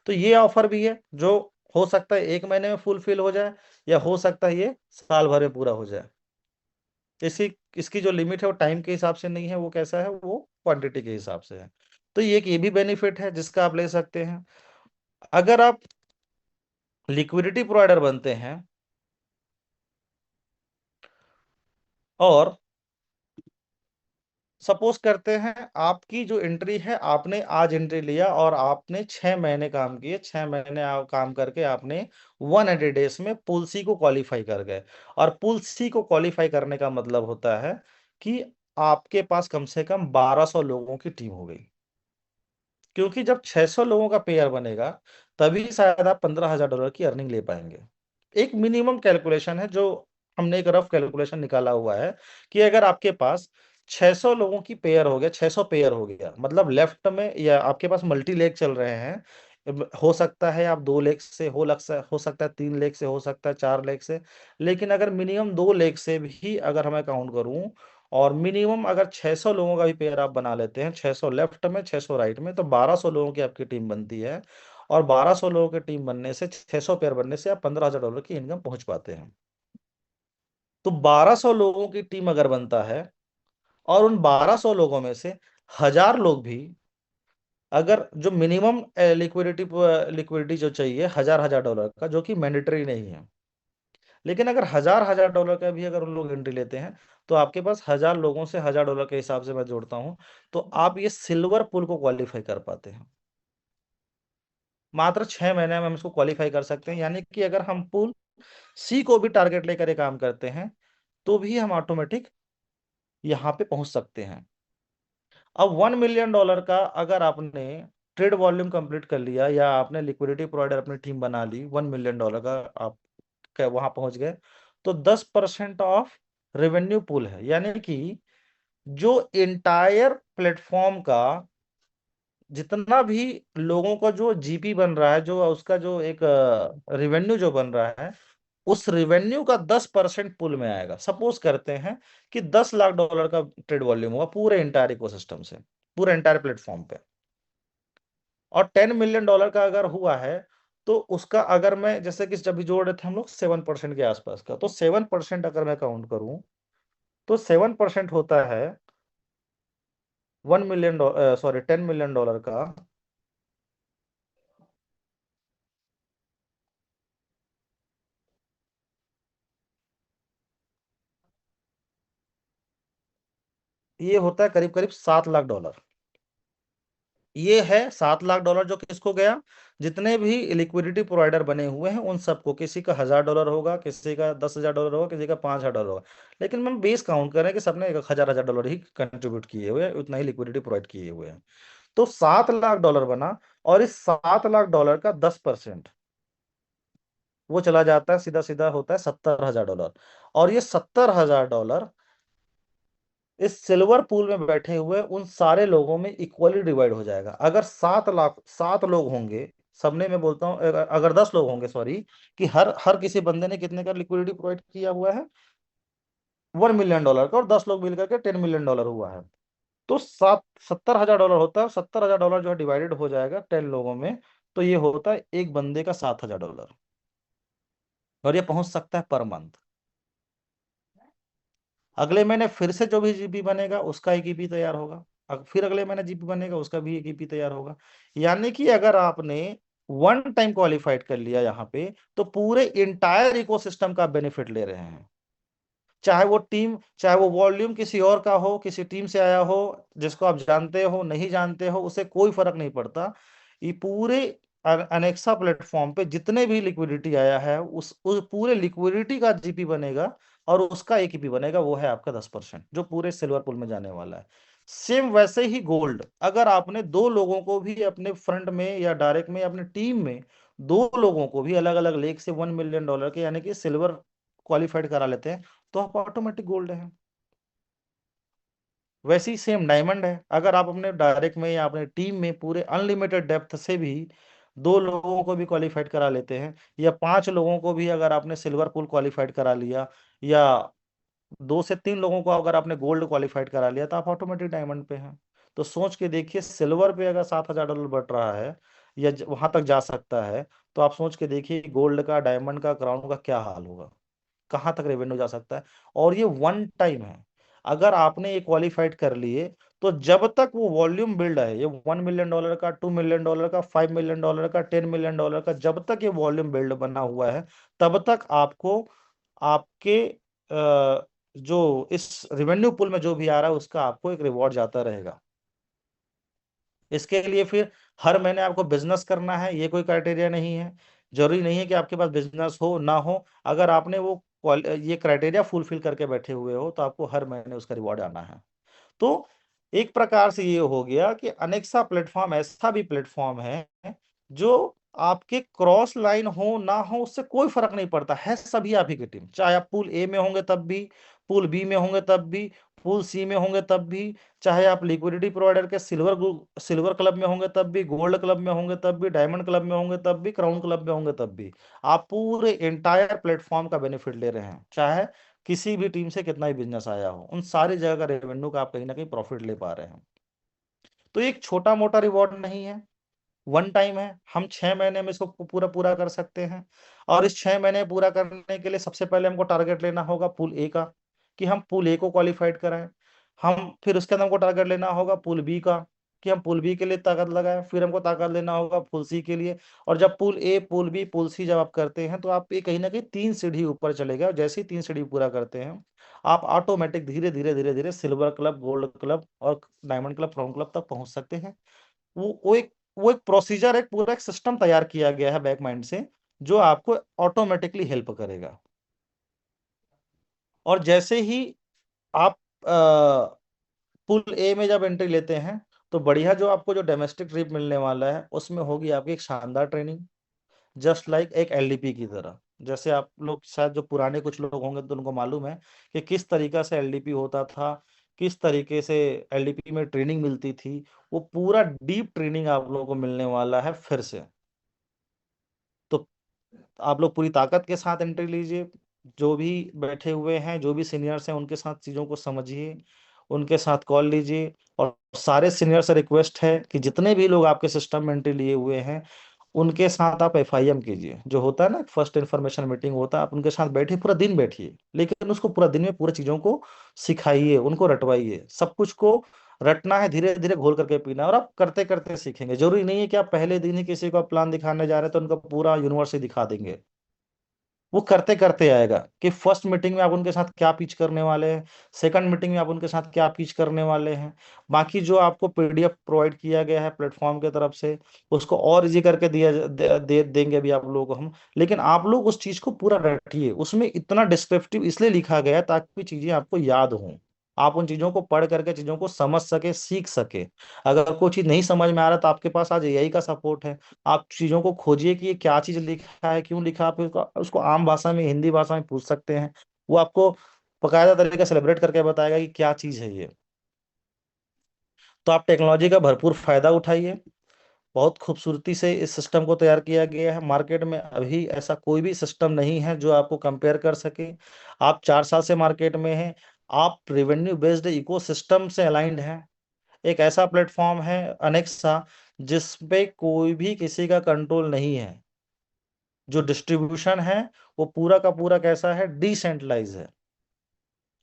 तो ये ऑफर भी है जो हो सकता है 1 महीने में फुलफिल हो जाए, या हो सकता है ये साल भर में पूरा हो जाए। इसी इसकी जो लिमिट है वो टाइम के हिसाब से नहीं है, वो कैसा है, वो क्वांटिटी के हिसाब से है। तो ये भी बेनिफिट है जिसका आप ले सकते हैं। अगर आप लिक्विडिटी प्रोवाइडर बनते हैं और सपोज करते हैं आपकी जो एंट्री है, आपने आज एंट्री लिया और आपने 6 महीने काम किए, 6 महीने आप काम करके आपने 180 डेज में पूल सी को क्वालिफाई कर गए। और पूल सी को क्वालिफाई करने का मतलब होता है कि आपके पास कम से कम 1200 लोगों की टीम हो गई, क्योंकि जब 600 लोगों का पेयर बनेगा तभी शायद आप $15,000 की अर्निंग ले पाएंगे। एक मिनिमम कैलकुलेशन है जो हमने एक रफ कैलकुलेशन निकाला हुआ है कि अगर आपके पास 600 लोगों की पेयर हो गया, 600 पेयर हो गया, मतलब लेफ्ट में या आपके पास मल्टी लेग चल रहे हैं। हो सकता है आप 2 लेग से हो सकता है 3 लेग से, हो सकता है 4 लेग से। लेकिन अगर मिनिमम 2 लेग से भी अगर मैं काउंट करूं, और मिनिमम अगर 600 लोगों का भी पेयर आप बना लेते हैं, 600 लेफ्ट में 600 राइट में, तो 1200 लोगों की आपकी टीम बनती है। और 1200 लोगों की टीम बनने से, 600 पेयर बनने से आप $15,000 की इनकम पहुंच पाते हैं। तो 1200 लोगों की टीम अगर बनता है, और उन 1200 लोगों में से 1000 लोग भी, अगर जो मिनिमम लिक्विडिटी लिक्विडिटी जो चाहिए $1000 का, जो कि मैंडेटरी नहीं है, लेकिन अगर $1000 का भी अगर उन लोग एंट्री लेते हैं, तो आपके पास 1000 लोगों से $1000 के हिसाब से मैं जोड़ता हूं, तो आप ये सिल्वर पूल को क्वालिफाई कर पाते हैं। मात्र 6 महीने में हम इसको क्वालिफाई कर सकते हैं, यानी कि अगर हम पूल सी को भी टारगेट लेकर ये काम करते हैं, तो भी हम ऑटोमेटिक यहाँ पे पहुंच सकते हैं। अब $1 मिलियन का अगर आपने ट्रेड वॉल्यूम कंप्लीट कर लिया, या आपने लिक्विडिटी प्रोवाइडर अपनी टीम बना ली, $1 मिलियन का आप वहां पहुंच गए, तो 10% ऑफ रेवेन्यू पूल है, यानी कि जो इंटायर प्लेटफॉर्म का जितना भी लोगों का जो जीपी बन रहा है, जो उसका जो एक रेवेन्यू जो बन रहा है, उस रेवेन्यू का 10% पुल में आएगा। सपोज करते हैं कि $10 लाख का ट्रेड वॉल्यूम हुआ पूरे इंटायर इकोसिस्टम से, पूरे इंटायर प्लेटफॉर्म पे, और $10 मिलियन का अगर हुआ है, तो उसका अगर मैं जैसे कि जब भी जोड़ रहे थे हम लोग 7% के आसपास का, तो 7% अगर मैं काउंट करूं, तो 7% होता है $1 मिलियन, सॉरी $10 मिलियन का। ये होता है करीब करीब $7 लाख। ये है $7 लाख जो किसको गया, जितने भी लिक्विडिटी प्रोवाइडर बने हुए हैं उन सबको। किसी का $1000 होगा, किसी का $10,000 होगा, किसी का $5,000 होगा। लेकिन हम बेस काउंट करें कि सबने एक हजार हजार डॉलर ही कंट्रीब्यूट किए हुए हैं, उतना ही लिक्विडिटी प्रोवाइड किए हुए हैं। तो $7 लाख बना, और इस $7 लाख का 10% वो चला जाता है, सीधा सीधा होता है $70,000। और ये $70,000 इस सिल्वर पूल में बैठे हुए उन सारे लोगों में इक्वली डिवाइड हो जाएगा। अगर 7 लोग होंगे, सबने, मैं बोलता हूँ अगर 10 लोग होंगे, सॉरी, कि हर हर किसी बंदे ने कितने का लिक्विडिटी प्रोवाइड किया हुआ है, $1 मिलियन का, और 10 लोग मिलकर के $10 मिलियन हुआ है। तो 70,000 होता है, $70,000 जो है डिवाइडेड हो जाएगा 10 लोगों में, तो ये होता है एक बंदे का $7,000। और ये पहुंच सकता है पर मंथ। अगले महीने फिर से जो भी जीपी बनेगा उसका एक ईपी तैयार होगा, फिर अगले महीने जीपी बनेगा उसका भी एक ईपी तैयार होगा। यानी कि अगर आपने वन टाइम क्वालिफाइड कर लिया यहाँ पे, तो पूरे इंटायर इकोसिस्टम का बेनिफिट ले रहे हैं। चाहे वो वॉल्यूम किसी और का हो, किसी टीम से आया हो, जिसको आप जानते हो नहीं जानते हो, उससे कोई फर्क नहीं पड़ता। ये पूरे अनेक्सा प्लेटफॉर्म पे जितने भी लिक्विडिटी आया है, उस पूरे लिक्विडिटी का जीपी बनेगा, और उसका एक ईपी बनेगा, वो है आपका 10%, जो पूरे सिल्वर पूल में जाने वाला है। सेम वैसे ही गोल्ड, अगर आपने 2 लोगों को भी अपने फ्रंट में या डायरेक्ट में अपने टीम में, 2 लोगों को भी अलग अलग लेग से $1 मिलियन के, यानी कि सिल्वर क्वालिफाइड करा लेते हैं, तो आप ऑटोमेटिक गोल्ड है। वैसे ही सेम डायमंड है, अगर आप अपने डायरेक्ट में या अपने टीम में पूरे अनलिमिटेड डेप्थ से भी 2 लोगों को भी क्वालिफाइड करा लेते हैं, या 5 लोगों को भी अगर आपने सिल्वर पूल क्वालिफाइड करा लिया, या 2 से 3 लोगों को अगर आपने गोल्ड क्वालिफाइड करा लिया, तो आप ऑटोमेटिक डायमंड पे हैं। तो सोच के देखिए, सिल्वर पे अगर $7,000 बढ़ रहा है या वहां तक जा सकता है, तो आप सोच के देखिए गोल्ड का, डायमंड का, क्राउन का क्या हाल होगा, कहाँ तक रेवेन्यू जा सकता है। और ये वन टाइम है, अगर आपने ये क्वालिफाइड कर लिए, तो जब तक वो वॉल्यूम बिल्ड है, ये $1 मिलियन का, $2 मिलियन का, $5 मिलियन का, $10 मिलियन का, जब तक ये वॉल्यूम बिल्ड बना हुआ है, तब तक आपको आपके जो इस रेवेन्यू पुल में जो भी आ रहा है उसका आपको एक रिवॉर्ड जाता रहेगा। इसके लिए फिर हर महीने आपको बिजनेस करना है, ये कोई क्राइटेरिया नहीं है। जरूरी नहीं है कि आपके पास बिजनेस हो ना हो, अगर आपने ये क्राइटेरिया फुलफिल करके बैठे हुए हो, तो आपको हर महीने उसका रिवॉर्ड आना है। तो एक प्रकार से ये हो गया कि अनेक्सा प्लेटफॉर्म ऐसा भी प्लेटफॉर्म है जो आपके क्रॉस लाइन हो ना हो उससे कोई फर्क नहीं पड़ता है, सभी आप ही की टीम, चाहे आप पूल ए में होंगे तब भी, पूल बी में होंगे तब भी, पूल सी में होंगे तब भी, चाहे आप लिक्विडिटी प्रोवाइडर के सिल्वर क्लब में होंगे तब भी, गोल्ड क्लब में होंगे तब भी, डायमंड क्लब में होंगे तब भी, क्राउन क्लब में होंगे तब भी, आप पूरे एंटायर प्लेटफॉर्म का बेनिफिट ले रहे हैं, चाहे किसी भी टीम से कितना ही बिजनेस आया हो, उन सारी जगह का रेवेन्यू का आप कहीं ना कहीं प्रॉफिट ले पा रहे हैं। तो ये एक छोटा मोटा रिवॉर्ड नहीं है, वन टाइम है, हम 6 महीने में इसको पूरा पूरा कर सकते हैं। और इस 6 महीने पूरा करने के लिए सबसे पहले हमको टारगेट लेना होगा पूल ए का, कि हम पूल ए को क्वालिफाइड कराएं। हम फिर उसके बाद हमको टारगेट लेना होगा पूल बी का, कि हम पूल बी के लिए ताकत लगाएं। फिर हमको ताकत लेना होगा पूल सी के लिए। और जब pool A, pool B, pool C जब आप करते हैं, तो आप ये कहीं ना कहीं 3 सीढ़ी ऊपर चले गए, और जैसे ही 3 सीढ़ी पूरा करते हैं, आप ऑटोमेटिक धीरे धीरे धीरे धीरे सिल्वर क्लब, गोल्ड क्लब और डायमंड क्लब, ब्राउन क्लब तक पहुंच सकते हैं। वो एक प्रोसीजर, एक पूरा एक सिस्टम तैयार किया गया है बैक माइंड से, जो आपको ऑटोमेटिकली हेल्प करेगा। और जैसे ही आप पुल ए में जब एंट्री लेते हैं, तो बढ़िया जो आपको जो डोमेस्टिक ट्रिप मिलने वाला है, उसमें होगी आपकी एक शानदार ट्रेनिंग, जस्ट लाइक एक एलडीपी की तरह। जैसे आप लोग शायद, जो पुराने कुछ लोग होंगे तो उनको मालूम है कि किस तरीका से एलडीपी होता था, किस तरीके से एलडीपी में ट्रेनिंग मिलती थी। वो पूरा डीप ट्रेनिंग आप लोगों को मिलने वाला है फिर से। तो आप लोग पूरी ताकत के साथ एंट्री लीजिए, जो भी बैठे हुए हैं, जो भी सीनियर्स हैं, उनके साथ चीज़ों को समझिए, उनके साथ कॉल लीजिए। और सारे सीनियर से रिक्वेस्ट है कि जितने भी लोग आपके सिस्टम में एंट्री लिए हुए हैं, उनके साथ आप एफआईएम कीजिए, जो होता है ना फर्स्ट इन्फॉर्मेशन मीटिंग होता है, आप उनके साथ बैठिए, पूरा दिन बैठिए, लेकिन उसको पूरा दिन में पूरी चीज़ों को सिखाइए, उनको रटवाइए, सब कुछ को रटना है, धीरे धीरे घोल करके पीना है, और आप करते करते सीखेंगे। जरूरी नहीं है कि आप पहले दिन ही किसी को आप प्लान दिखाने जा रहे हैं तो उनको पूरा यूनिवर्स ही दिखा देंगे। वो करते करते आएगा कि फर्स्ट मीटिंग में आप उनके साथ क्या पिच करने वाले हैं, सेकंड मीटिंग में आप उनके साथ क्या पिच करने वाले हैं। बाकी जो आपको पीडीएफ प्रोवाइड किया गया है प्लेटफॉर्म की तरफ से, उसको और इजी करके देंगे भी आप लोगों को हम। लेकिन आप लोग उस चीज को पूरा रटिए, उसमें इतना डिस्क्रिप्टिव इसलिए लिखा गया है ताकि चीजें आपको याद हों, आप उन चीजों को पढ़ करके चीजों को समझ सके, सीख सके। अगर कोई चीज नहीं समझ में आ रहा, तो आपके पास आज एआई का सपोर्ट है। आप चीजों को खोजिए कि ये क्या चीज लिखा है, क्यों लिखा, आप उसको उसको आम भाषा में, हिंदी भाषा में पूछ सकते हैं। वो आपको बकायदा तरीके सेलिब्रेट करके बताएगा कि क्या चीज है ये। तो आप टेक्नोलॉजी का भरपूर फायदा उठाइए। बहुत खूबसूरती से इस सिस्टम को तैयार किया गया है, मार्केट में अभी ऐसा कोई भी सिस्टम नहीं है जो आपको कंपेयर कर सके। आप 4 साल से मार्केट में हैं, आप रेवेन्यू बेस्ड इकोसिस्टम से अलाइंड हैं। एक ऐसा प्लेटफॉर्म है अनेक्सा, जिसपे कोई भी किसी का कंट्रोल नहीं है। जो डिस्ट्रीब्यूशन है, वो पूरा का पूरा कैसा है, डिसेंट्रलाइज है।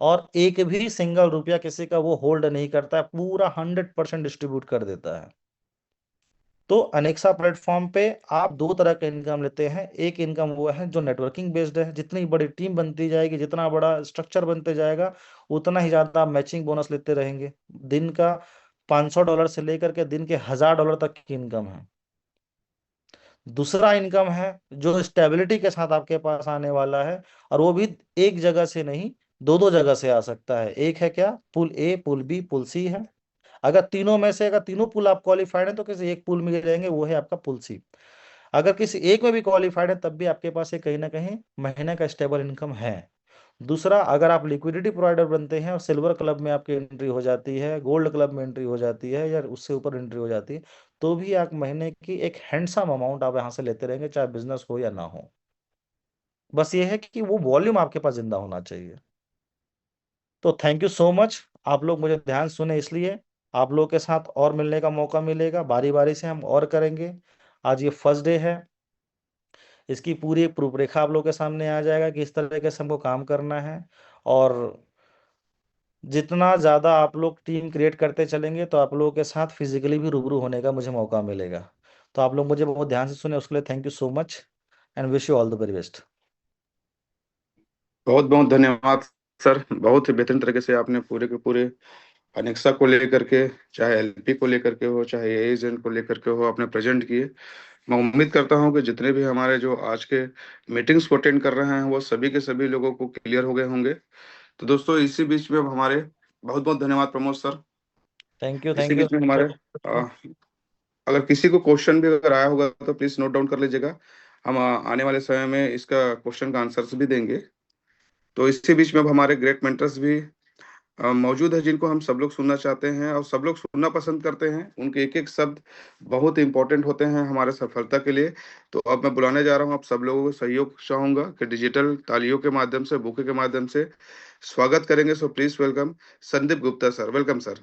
और एक भी सिंगल रुपया किसी का वो होल्ड नहीं करता है, पूरा 100% डिस्ट्रीब्यूट कर देता है। तो अनेक्सा प्लेटफॉर्म पे आप 2 तरह का इनकम लेते हैं। एक इनकम वो है जो नेटवर्किंग बेस्ड है, जितनी बड़ी टीम बनती जाएगी, जितना बड़ा स्ट्रक्चर बनते जाएगा, उतना ही ज्यादा आप मैचिंग बोनस लेते रहेंगे। दिन का $500 से लेकर के दिन के $1000 तक की इनकम है। दूसरा इनकम है जो स्टेबिलिटी के साथ आपके पास आने वाला है, और वो भी एक जगह से नहीं, दो दो जगह से आ सकता है। एक है क्या, पुल ए, पुल बी, पुल सी है। अगर तीनों में से, अगर तीनों पुल आप क्वालिफाइड हैं, तो किसी एक पुल में रहेंगे, वो है आपका पुल सी। अगर किसी एक में भी क्वालिफाइड है, तब भी आपके पास एक कहीं ना कहीं महीने का स्टेबल इनकम है। दूसरा, अगर आप लिक्विडिटी प्रोवाइडर बनते हैं और सिल्वर क्लब में आपकी एंट्री हो जाती है, गोल्ड क्लब में एंट्री हो जाती है, या उससे ऊपर एंट्री हो जाती है, तो भी आप महीने की एक हैंडसम अमाउंट आप यहाँ से लेते रहेंगे, चाहे बिजनेस हो या ना हो। बस ये है कि वो वॉल्यूम आपके पास जिंदा होना चाहिए। तो थैंक यू सो मच, आप लोग मुझे ध्यान सुने, इसलिए आप लोगों के साथ और मिलने का मौका मिलेगा, बारी बारी से हम और करेंगे। आज ये फर्स्ट डे है, इसकी पूरी एक रूपरेखा आप लोगों के सामने आ जाएगा कि इस तरीके से हमको काम करना है। और जितना ज़्यादा आप लोग टीम क्रिएट करते चलेंगे, तो आप लोगों के साथ फिजिकली भी रूबरू होने का मुझे मौका मिलेगा। तो आप लोग मुझे बहुत ध्यान से सुने, उसके लिए thank you so much, and wish you all the very best. बहुत बहुत धन्यवाद सर। बहुत ही बेहतरीन तरीके से आपने पूरे के पूरे अनेक्सा को लेकर के, चाहे एलपी को लेकर के हो, चाहे एजेंट को लेकर के हो, आपने प्रेजेंट किए। मैं उम्मीद करता हूं कि जितने भी हमारे जो आज के मीटिंग्स को अटेंड कर रहे हैं वो सभी के सभी लोगों को क्लियर हो गए होंगे। तो दोस्तों इसी बीच में अब हमारे बहुत बहुत धन्यवाद प्रमोद सर। थैंक यू, इसी थैंक यू। बीच में हमारे अगर किसी को क्वेश्चन भी अगर आया होगा तो प्लीज नोट डाउन कर लीजिएगा। हम आने वाले समय में इसका क्वेश्चन का आंसर्स भी देंगे। तो इसी बीच में अब हमारे ग्रेट मेंटर्स भी मौजूद है, जिनको हम सब लोग सुनना चाहते हैं और सब लोग सुनना पसंद करते हैं। उनके एक एक शब्द बहुत इंपॉर्टेंट होते हैं हमारे सफलता के लिए। तो अब मैं बुलाने जा रहा हूँ, आप सब लोगों को सहयोग चाहूंगा कि डिजिटल तालियों के माध्यम से, बुके के माध्यम से स्वागत करेंगे। So please welcome Sandeep Gupta sir. Welcome sir.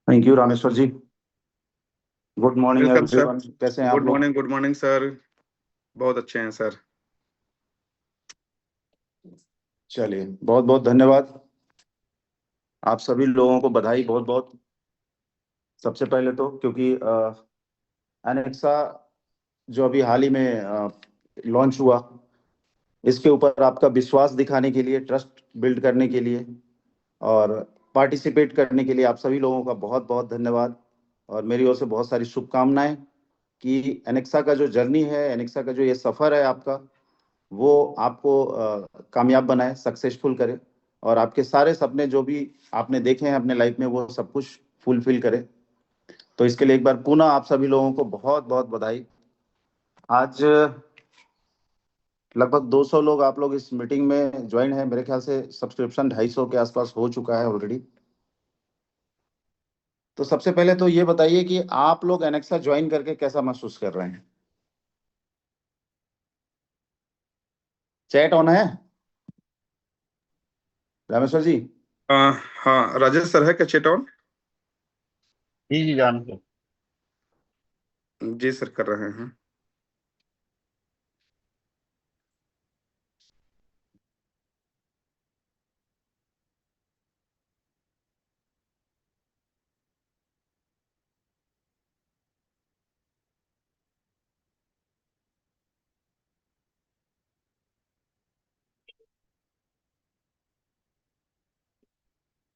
Thank you Rameshwar ji. Good morning welcome sir. Everyone, कैसे हैं आप गुड लोग? Morning, good morning sir. बहुत अच्छे हैं सर। चलिए, बहुत बहुत धन्यवाद। आप सभी लोगों को बधाई बहुत बहुत। सबसे पहले तो क्योंकि एनेक्सा जो अभी हाल ही में लॉन्च हुआ, इसके ऊपर आपका विश्वास दिखाने के लिए, ट्रस्ट बिल्ड करने के लिए और पार्टिसिपेट करने के लिए आप सभी लोगों का बहुत बहुत धन्यवाद। और मेरी ओर से बहुत सारी शुभकामनाएं कि एनेक्सा का जो जर्नी है, एनेक्सा का जो ये सफ़र है आपका, वो आपको कामयाब बनाए, सक्सेसफुल करे और आपके सारे सपने जो भी आपने देखे हैं अपने लाइफ में वो सब कुछ फुलफिल करे। तो इसके लिए एक बार पुनः आप सभी लोगों को बहुत बहुत बधाई। आज लगभग 200 लोग आप लोग इस मीटिंग में ज्वाइन है। मेरे ख्याल से सब्सक्रिप्शन 250 के आसपास हो चुका है ऑलरेडी। तो सबसे पहले तो ये बताइए कि आप लोग एनेक्सा ज्वाइन करके कैसा महसूस कर रहे हैं? चैट ऑन है रामेश्वर जी? हाँ राजेश सर है क्या चेट ऑन? जी जी जान सर। जी सर कर रहे हैं।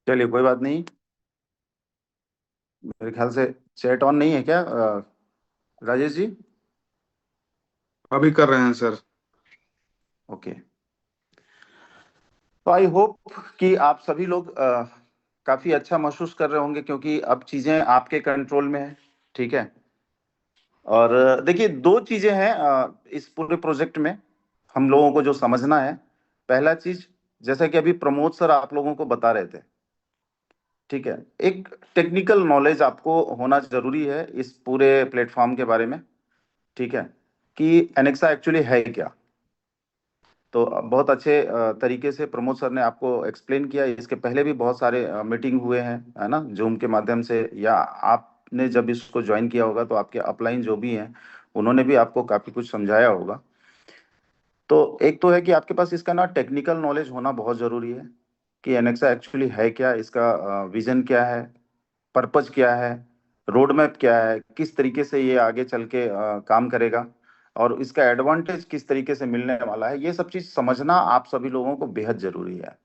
चलिए, कोई बात नहीं। मेरे ख्याल से चैट ऑन नहीं है क्या राजेश जी? अभी कर रहे हैं सर। ओके। तो आई होप कि आप सभी लोग काफी अच्छा महसूस कर रहे होंगे, क्योंकि अब चीजें आपके कंट्रोल में है। ठीक है। और देखिए, दो चीजें हैं इस पूरे प्रोजेक्ट में हम लोगों को जो समझना है। पहला चीज, जैसा कि अभी प्रमोद सर आप लोगों को बता रहे थे, ठीक है, एक टेक्निकल नॉलेज आपको होना जरूरी है इस पूरे प्लेटफॉर्म के बारे में। ठीक है, कि एनेक्सा एक्चुअली है क्या। तो बहुत अच्छे तरीके से प्रमोद सर ने आपको एक्सप्लेन किया। इसके पहले भी बहुत सारे मीटिंग हुए हैं, है ना, जूम के माध्यम से, या आपने जब इसको ज्वाइन किया होगा तो आपके अपलाइन जो भी हैं उन्होंने भी आपको काफी कुछ समझाया होगा। तो एक तो है कि आपके पास इसका ना टेक्निकल नॉलेज होना बहुत जरूरी है कि एनेक्सा एक्चुअली है क्या, इसका विजन क्या है, पर्पज क्या है, रोड मैप क्या है, किस तरीके से ये आगे चल के काम करेगा और इसका एडवांटेज किस तरीके से मिलने वाला है। ये सब चीज समझना आप सभी लोगों को बेहद जरूरी है।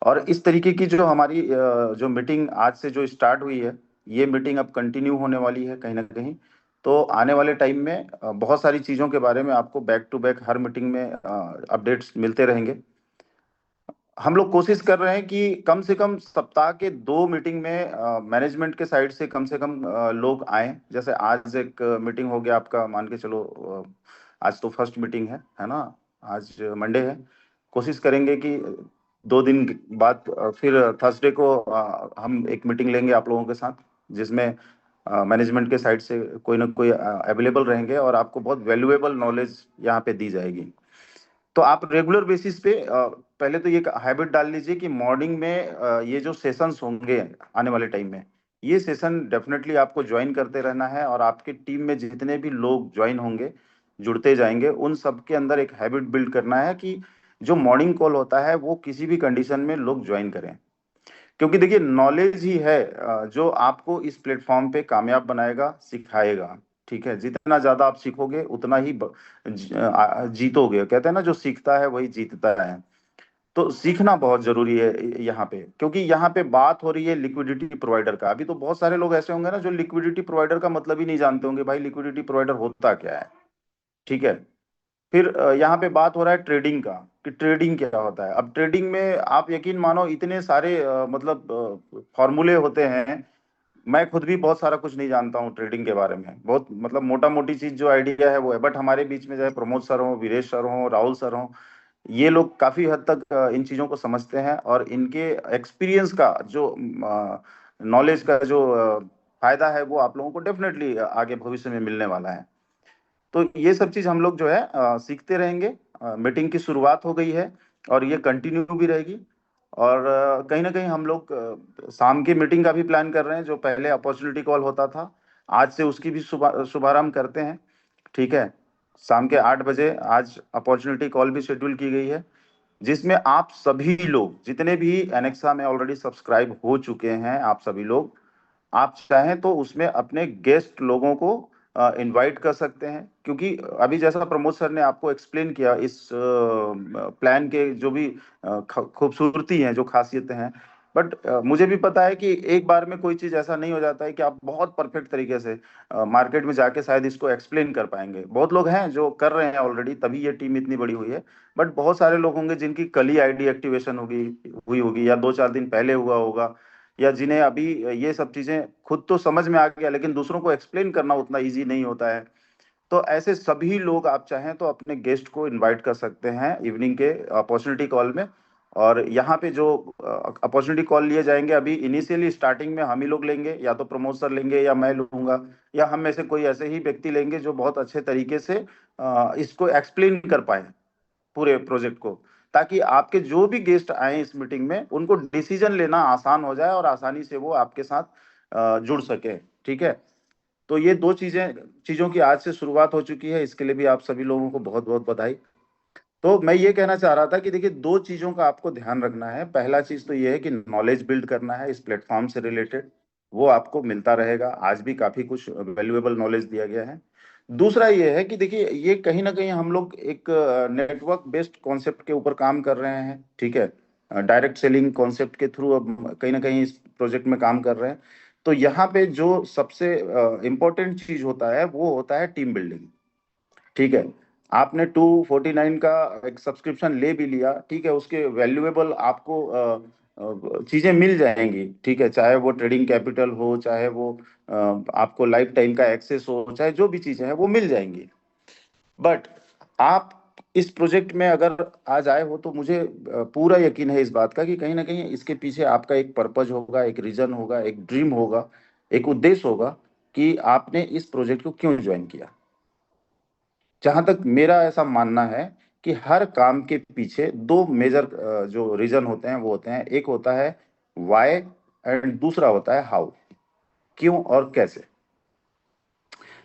और इस तरीके की जो हमारी जो मीटिंग आज से जो स्टार्ट हुई है, ये मीटिंग अब कंटिन्यू होने वाली है कहीं ना कहीं। तो आने वाले टाइम में बहुत सारी चीज़ों के बारे में आपको बैक टू बैक हर मीटिंग में अपडेट्स मिलते रहेंगे। हम लोग कोशिश कर रहे हैं कि कम से कम सप्ताह के 2 मीटिंग में मैनेजमेंट के साइड से कम लोग आए। जैसे आज एक मीटिंग हो गया आपका, मान के चलो आज तो फर्स्ट मीटिंग है ना, आज मंडे है। कोशिश करेंगे कि 2 दिन बाद फिर थर्सडे को हम एक मीटिंग लेंगे आप लोगों के साथ, जिसमें मैनेजमेंट के साइड से कोई ना कोई अवेलेबल रहेंगे और आपको बहुत वैल्यूएबल नॉलेज यहाँ पे दी जाएगी। तो आप रेगुलर बेसिस पे पहले तो ये हैबिट डाल लीजिए कि मॉर्निंग में ये जो सेशंस होंगे आने वाले टाइम में, ये सेशन डेफिनेटली आपको ज्वाइन करते रहना है। और आपके टीम में जितने भी लोग ज्वाइन होंगे, जुड़ते जाएंगे, उन सब के अंदर एक हैबिट बिल्ड करना है कि जो मॉर्निंग कॉल होता है वो किसी भी कंडीशन में लोग ज्वाइन करें। क्योंकि देखिए, नॉलेज ही है जो आपको इस प्लेटफॉर्म पे कामयाब बनाएगा, सिखाएगा। ठीक है, जितना ज्यादा आप सीखोगे उतना ही जीतोगे। कहते हैं ना, जो सीखता है वही जीतता है। तो सीखना बहुत जरूरी है यहाँ पे, क्योंकि यहाँ पे बात हो रही है लिक्विडिटी प्रोवाइडर का। अभी तो बहुत सारे लोग ऐसे होंगे ना जो लिक्विडिटी प्रोवाइडर का मतलब ही नहीं जानते होंगे, भाई लिक्विडिटी प्रोवाइडर होता क्या है। ठीक है, फिर यहाँ पे बात हो रहा है ट्रेडिंग का, कि ट्रेडिंग क्या होता है। अब ट्रेडिंग में आप यकीन मानो इतने सारे मतलब फॉर्मूले होते हैं। मैं खुद भी बहुत सारा कुछ नहीं जानता हूँ ट्रेडिंग के बारे में, बहुत मतलब मोटा मोटी चीज जो आइडिया है वो है। बट हमारे बीच में चाहे प्रमोद सर हो, वीरेश सर हो, राहुल सर हो, ये लोग काफी हद तक इन चीजों को समझते हैं। और इनके एक्सपीरियंस का जो नॉलेज का जो फायदा है वो आप लोगों को डेफिनेटली आगे भविष्य में मिलने वाला है। तो ये सब चीज हम लोग जो है सीखते रहेंगे। मीटिंग की शुरुआत हो गई है और ये कंटिन्यू भी रहेगी। और कहीं ना कहीं हम लोग शाम की मीटिंग का भी प्लान कर रहे हैं। जो पहले अपॉर्चुनिटी कॉल होता था, आज से उसकी भी शुभारंभ करते हैं। ठीक है, शाम के 8 बजे आज अपॉर्चुनिटी कॉल भी शेड्यूल की गई है, जिसमें आप सभी लोग जितने भी एनेक्सा में ऑलरेडी सब्सक्राइब हो चुके हैं, आप सभी लोग, आप चाहें तो उसमें अपने गेस्ट लोगों को इनवाइट कर सकते हैं। क्योंकि अभी जैसा प्रमोद सर ने आपको एक्सप्लेन किया, इस प्लान के जो भी खूबसूरती हैं, जो खासियतें हैं, बट मुझे भी पता है कि एक बार में कोई चीज ऐसा नहीं हो जाता है कि आप बहुत परफेक्ट तरीके से मार्केट में जाके शायद इसको एक्सप्लेन कर पाएंगे। बहुत लोग हैं जो कर रहे हैं ऑलरेडी, तभी ये टीम इतनी बड़ी हुई है। बट बहुत सारे लोग होंगे जिनकी कल ही आईडी एक्टिवेशन हुई होगी, या 2-4 दिन पहले हुआ होगा, या जिन्हें अभी ये सब चीजें खुद तो समझ में आ गया, लेकिन दूसरों को एक्सप्लेन करना उतना इजी नहीं होता है। तो ऐसे सभी लोग आप चाहें तो अपने गेस्ट को इनवाइट कर सकते हैं इवनिंग के अपॉर्चुनिटी कॉल में। और यहाँ पे जो अपॉर्चुनिटी कॉल लिए जाएंगे, अभी इनिशियली स्टार्टिंग में हम ही लोग लेंगे, या तो प्रमोद सर लेंगे, या मैं लूंगा, या हम में से कोई ऐसे ही व्यक्ति लेंगे जो बहुत अच्छे तरीके से इसको एक्सप्लेन कर पाए पूरे प्रोजेक्ट को, ताकि आपके जो भी गेस्ट आए इस मीटिंग में उनको डिसीजन लेना आसान हो जाए और आसानी से वो आपके साथ जुड़ सके। ठीक है, तो ये दो चीजों की आज से शुरुआत हो चुकी है, इसके लिए भी आप सभी लोगों को बहुत बहुत बधाई। तो मैं ये कहना चाह रहा था कि देखिए, दो चीजों का आपको ध्यान रखना है। पहला चीज तो ये है कि नॉलेज बिल्ड करना है इस प्लेटफॉर्म से रिलेटेड, वो आपको मिलता रहेगा। आज भी काफी कुछ वैल्यूएबल नॉलेज दिया गया है। दूसरा ये है कि देखिए, ये कहीं ना कहीं हम लोग एक नेटवर्क बेस्ड कॉन्सेप्ट के ऊपर काम कर रहे हैं। ठीक है, डायरेक्ट सेलिंग कॉन्सेप्ट के थ्रू अब कहीं ना कहीं इस प्रोजेक्ट में काम कर रहे हैं। तो यहाँ पे जो सबसे इम्पोर्टेंट चीज होता है वो होता है टीम बिल्डिंग। ठीक है, आपने 249 का एक सब्सक्रिप्शन ले भी लिया, ठीक है, उसके वैल्यूएबल आपको चीजें मिल जाएंगी। ठीक है, चाहे वो ट्रेडिंग कैपिटल हो, चाहे वो आपको लाइफ टाइम का एक्सेस हो, चाहे जो भी चीजें हैं वो मिल जाएंगी। बट आप इस प्रोजेक्ट में अगर आज आए हो तो मुझे पूरा यकीन है इस बात का कि कहीं ना कहीं इसके पीछे आपका एक पर्पज होगा, एक रीजन होगा, एक ड्रीम होगा, एक उद्देश्य होगा कि आपने इस प्रोजेक्ट को क्यों ज्वाइन किया। जहां तक मेरा ऐसा मानना है कि हर काम के पीछे दो मेजर जो रीजन होते हैं वो होते हैं, एक होता है वाई एंड दूसरा होता है हाउ, क्यों और कैसे।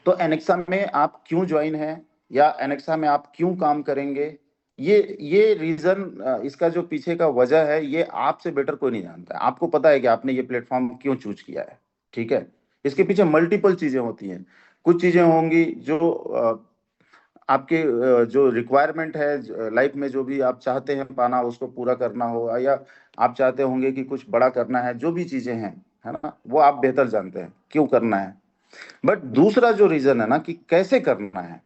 तो एनेक्सा में आप क्यों ज्वाइन है, या एनेक्सा में आप क्यों काम करेंगे, ये रीजन, इसका जो पीछे का वजह है, ये आपसे बेटर कोई नहीं जानता है। आपको पता है कि आपने ये प्लेटफॉर्म क्यों चूज किया है। ठीक है, इसके पीछे मल्टीपल चीजें होती हैं। कुछ चीजें होंगी जो आपके जो रिक्वायरमेंट है लाइफ में, जो भी आप चाहते हैं पाना, उसको पूरा करना हो, या आप चाहते होंगे कि कुछ बड़ा करना है, जो भी चीजें हैं, है ना, वो आप बेहतर जानते हैं क्यों करना है। बट दूसरा जो रीजन है ना, कि कैसे करना है।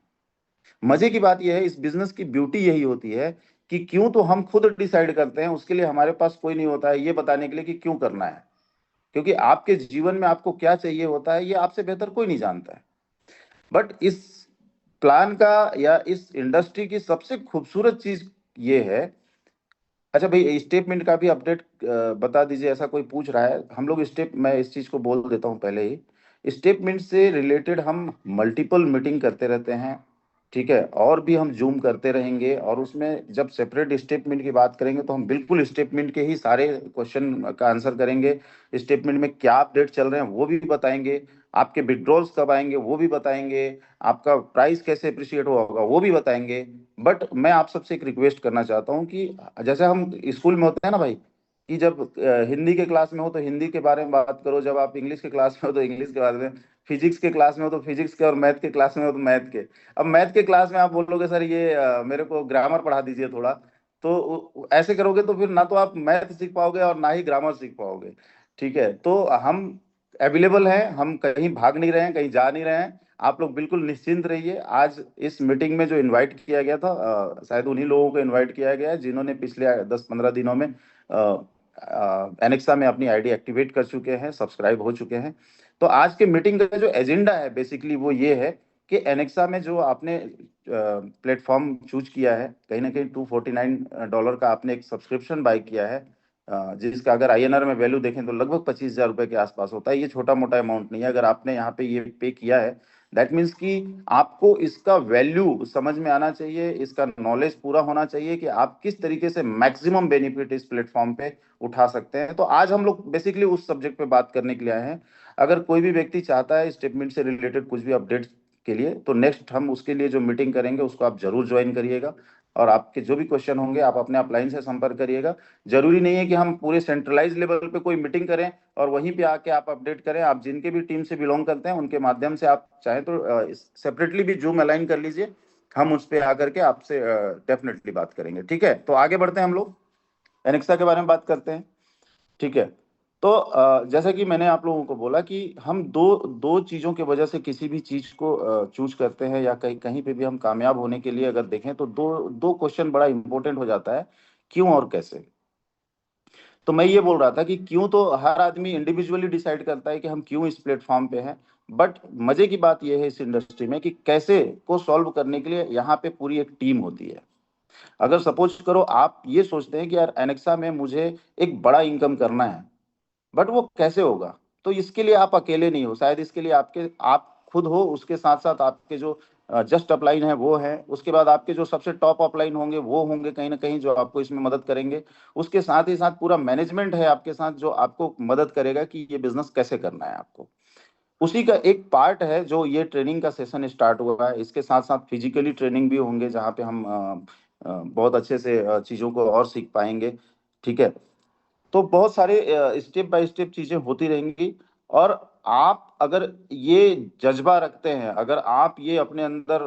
मजे की बात यह है, इस बिजनेस की ब्यूटी यही होती है कि क्यों तो हम खुद डिसाइड करते हैं, उसके लिए हमारे पास कोई नहीं होता है ये बताने के लिए कि क्यों करना है, क्योंकि आपके जीवन में आपको क्या चाहिए होता है ये आपसे बेहतर कोई नहीं जानता है। बट इस प्लान का या इस इंडस्ट्री की सबसे खूबसूरत चीज ये है। अच्छा भाई, स्टेटमेंट का भी अपडेट बता दीजिए, ऐसा कोई पूछ रहा है। हम लोग स्टेप, मैं इस चीज को बोल देता हूँ पहले ही, स्टेटमेंट से रिलेटेड हम मल्टीपल मीटिंग करते रहते हैं, ठीक है, और भी हम जूम करते रहेंगे, और उसमें जब सेपरेट स्टेटमेंट की बात करेंगे तो हम बिल्कुल स्टेटमेंट के ही सारे क्वेश्चन का आंसर करेंगे। स्टेटमेंट में क्या अपडेट चल रहे हैं वो भी बताएंगे, आपके विड्रॉल्स कब आएंगे वो भी बताएंगे, आपका प्राइस कैसे अप्रिशिएट होगा वो भी बताएंगे। बट मैं आप सबसे एक रिक्वेस्ट करना चाहता हूँ कि जैसे हम स्कूल में होते हैं ना भाई, कि जब हिंदी के क्लास में हो तो हिंदी के बारे में बात करो, जब आप इंग्लिश के क्लास में हो तो इंग्लिश के बारे में, फिजिक्स के क्लास में हो तो फिजिक्स के, और मैथ के क्लास में हो तो मैथ के। अब मैथ के क्लास में आप बोलोगे सर ये मेरे को ग्रामर पढ़ा दीजिए थोड़ा, तो ऐसे करोगे तो फिर ना तो आप मैथ सीख पाओगे और ना ही ग्रामर सीख पाओगे। ठीक है, तो हम अवेलेबल हैं, हम कहीं भाग नहीं रहे हैं, कहीं जा नहीं रहे हैं, आप लोग बिल्कुल निश्चिंत रहिए। आज इस मीटिंग में जो इनवाइट किया गया था, शायद उन्हीं लोगों को इनवाइट किया गया है जिन्होंने पिछले 10-15 दिनों में एनेक्सा में अपनी आईडी एक्टिवेट कर चुके हैं, सब्सक्राइब हो चुके हैं। तो आज के मीटिंग का जो एजेंडा है बेसिकली वो ये है कि एनेक्सा में जो आपने प्लेटफॉर्म चूज किया है, कहीं ना कहीं $249 का आपने एक सब्सक्रिप्शन बाय किया है, जिसका अगर आईएनआर में वैल्यू देखें तो लगभग 25,000 रुपए के आसपास होता है। ये छोटा मोटा अमाउंट नहीं है। अगर आपने यहाँ पे ये पे किया है, दैट मीन्स कि आपको इसका वैल्यू समझ में आना चाहिए, इसका नॉलेज पूरा होना चाहिए कि आप किस तरीके से मैक्सिमम बेनिफिट इस प्लेटफॉर्म पे उठा सकते हैं। तो आज हम लोग बेसिकली उस सब्जेक्ट पे बात करने के लिए आए हैं। अगर कोई भी व्यक्ति चाहता है स्टेटमेंट से रिलेटेड कुछ भी अपडेट के लिए, तो नेक्स्ट हम उसके लिए जो मीटिंग करेंगे उसको आप जरूर ज्वाइन करिएगा, और आपके जो भी क्वेश्चन होंगे आप अपने अपलाइन से संपर्क करिएगा। जरूरी नहीं है कि हम पूरे सेंट्रलाइज लेवल पे कोई मीटिंग करें और वहीं पे आके आप अपडेट करें। आप जिनके भी टीम से बिलोंग करते हैं उनके माध्यम से आप चाहें तो सेपरेटली भी जूम अलाइन कर लीजिए, हम उस पर आकर के आपसे डेफिनेटली बात करेंगे। ठीक है, तो आगे बढ़ते हैं, हम लोग एनेक्सा के बारे में बात करते हैं। ठीक है, तो जैसा कि मैंने आप लोगों को बोला कि हम दो दो चीजों की वजह से किसी भी चीज को चूज करते हैं, या कहीं कहीं पे भी हम कामयाब होने के लिए अगर देखें तो दो दो क्वेश्चन बड़ा इंपॉर्टेंट हो जाता है, क्यों और कैसे। तो मैं ये बोल रहा था कि क्यों तो हर आदमी इंडिविजुअली डिसाइड करता है कि हम क्यों इस प्लेटफॉर्म पे हैं, बट मजे की बात यह है इस इंडस्ट्री में कि कैसे को सॉल्व करने के लिए यहाँ पे पूरी एक टीम होती है। अगर सपोज करो आप ये सोचते हैं कि यार एनेक्सा में मुझे एक बड़ा इनकम करना है, बट वो कैसे होगा, तो इसके लिए आप अकेले नहीं हो, शायद इसके लिए आपके आप खुद हो, उसके साथ साथ आपके जो जस्ट अपलाइन है वो है, उसके बाद आपके जो सबसे टॉप अपलाइन होंगे वो होंगे कहीं ना कहीं जो आपको इसमें मदद करेंगे, उसके साथ ही साथ पूरा मैनेजमेंट है आपके साथ जो आपको मदद करेगा कि ये बिजनेस कैसे करना है आपको। उसी का एक पार्ट है जो ये ट्रेनिंग का सेशन स्टार्ट हुआ है। इसके साथ साथ फिजिकली ट्रेनिंग भी होंगे जहाँ पे हम बहुत अच्छे से चीजों को और सीख पाएंगे। ठीक है, तो बहुत सारे स्टेप बाय स्टेप चीजें होती रहेंगी, और आप अगर ये जज्बा रखते हैं, अगर आप ये अपने अंदर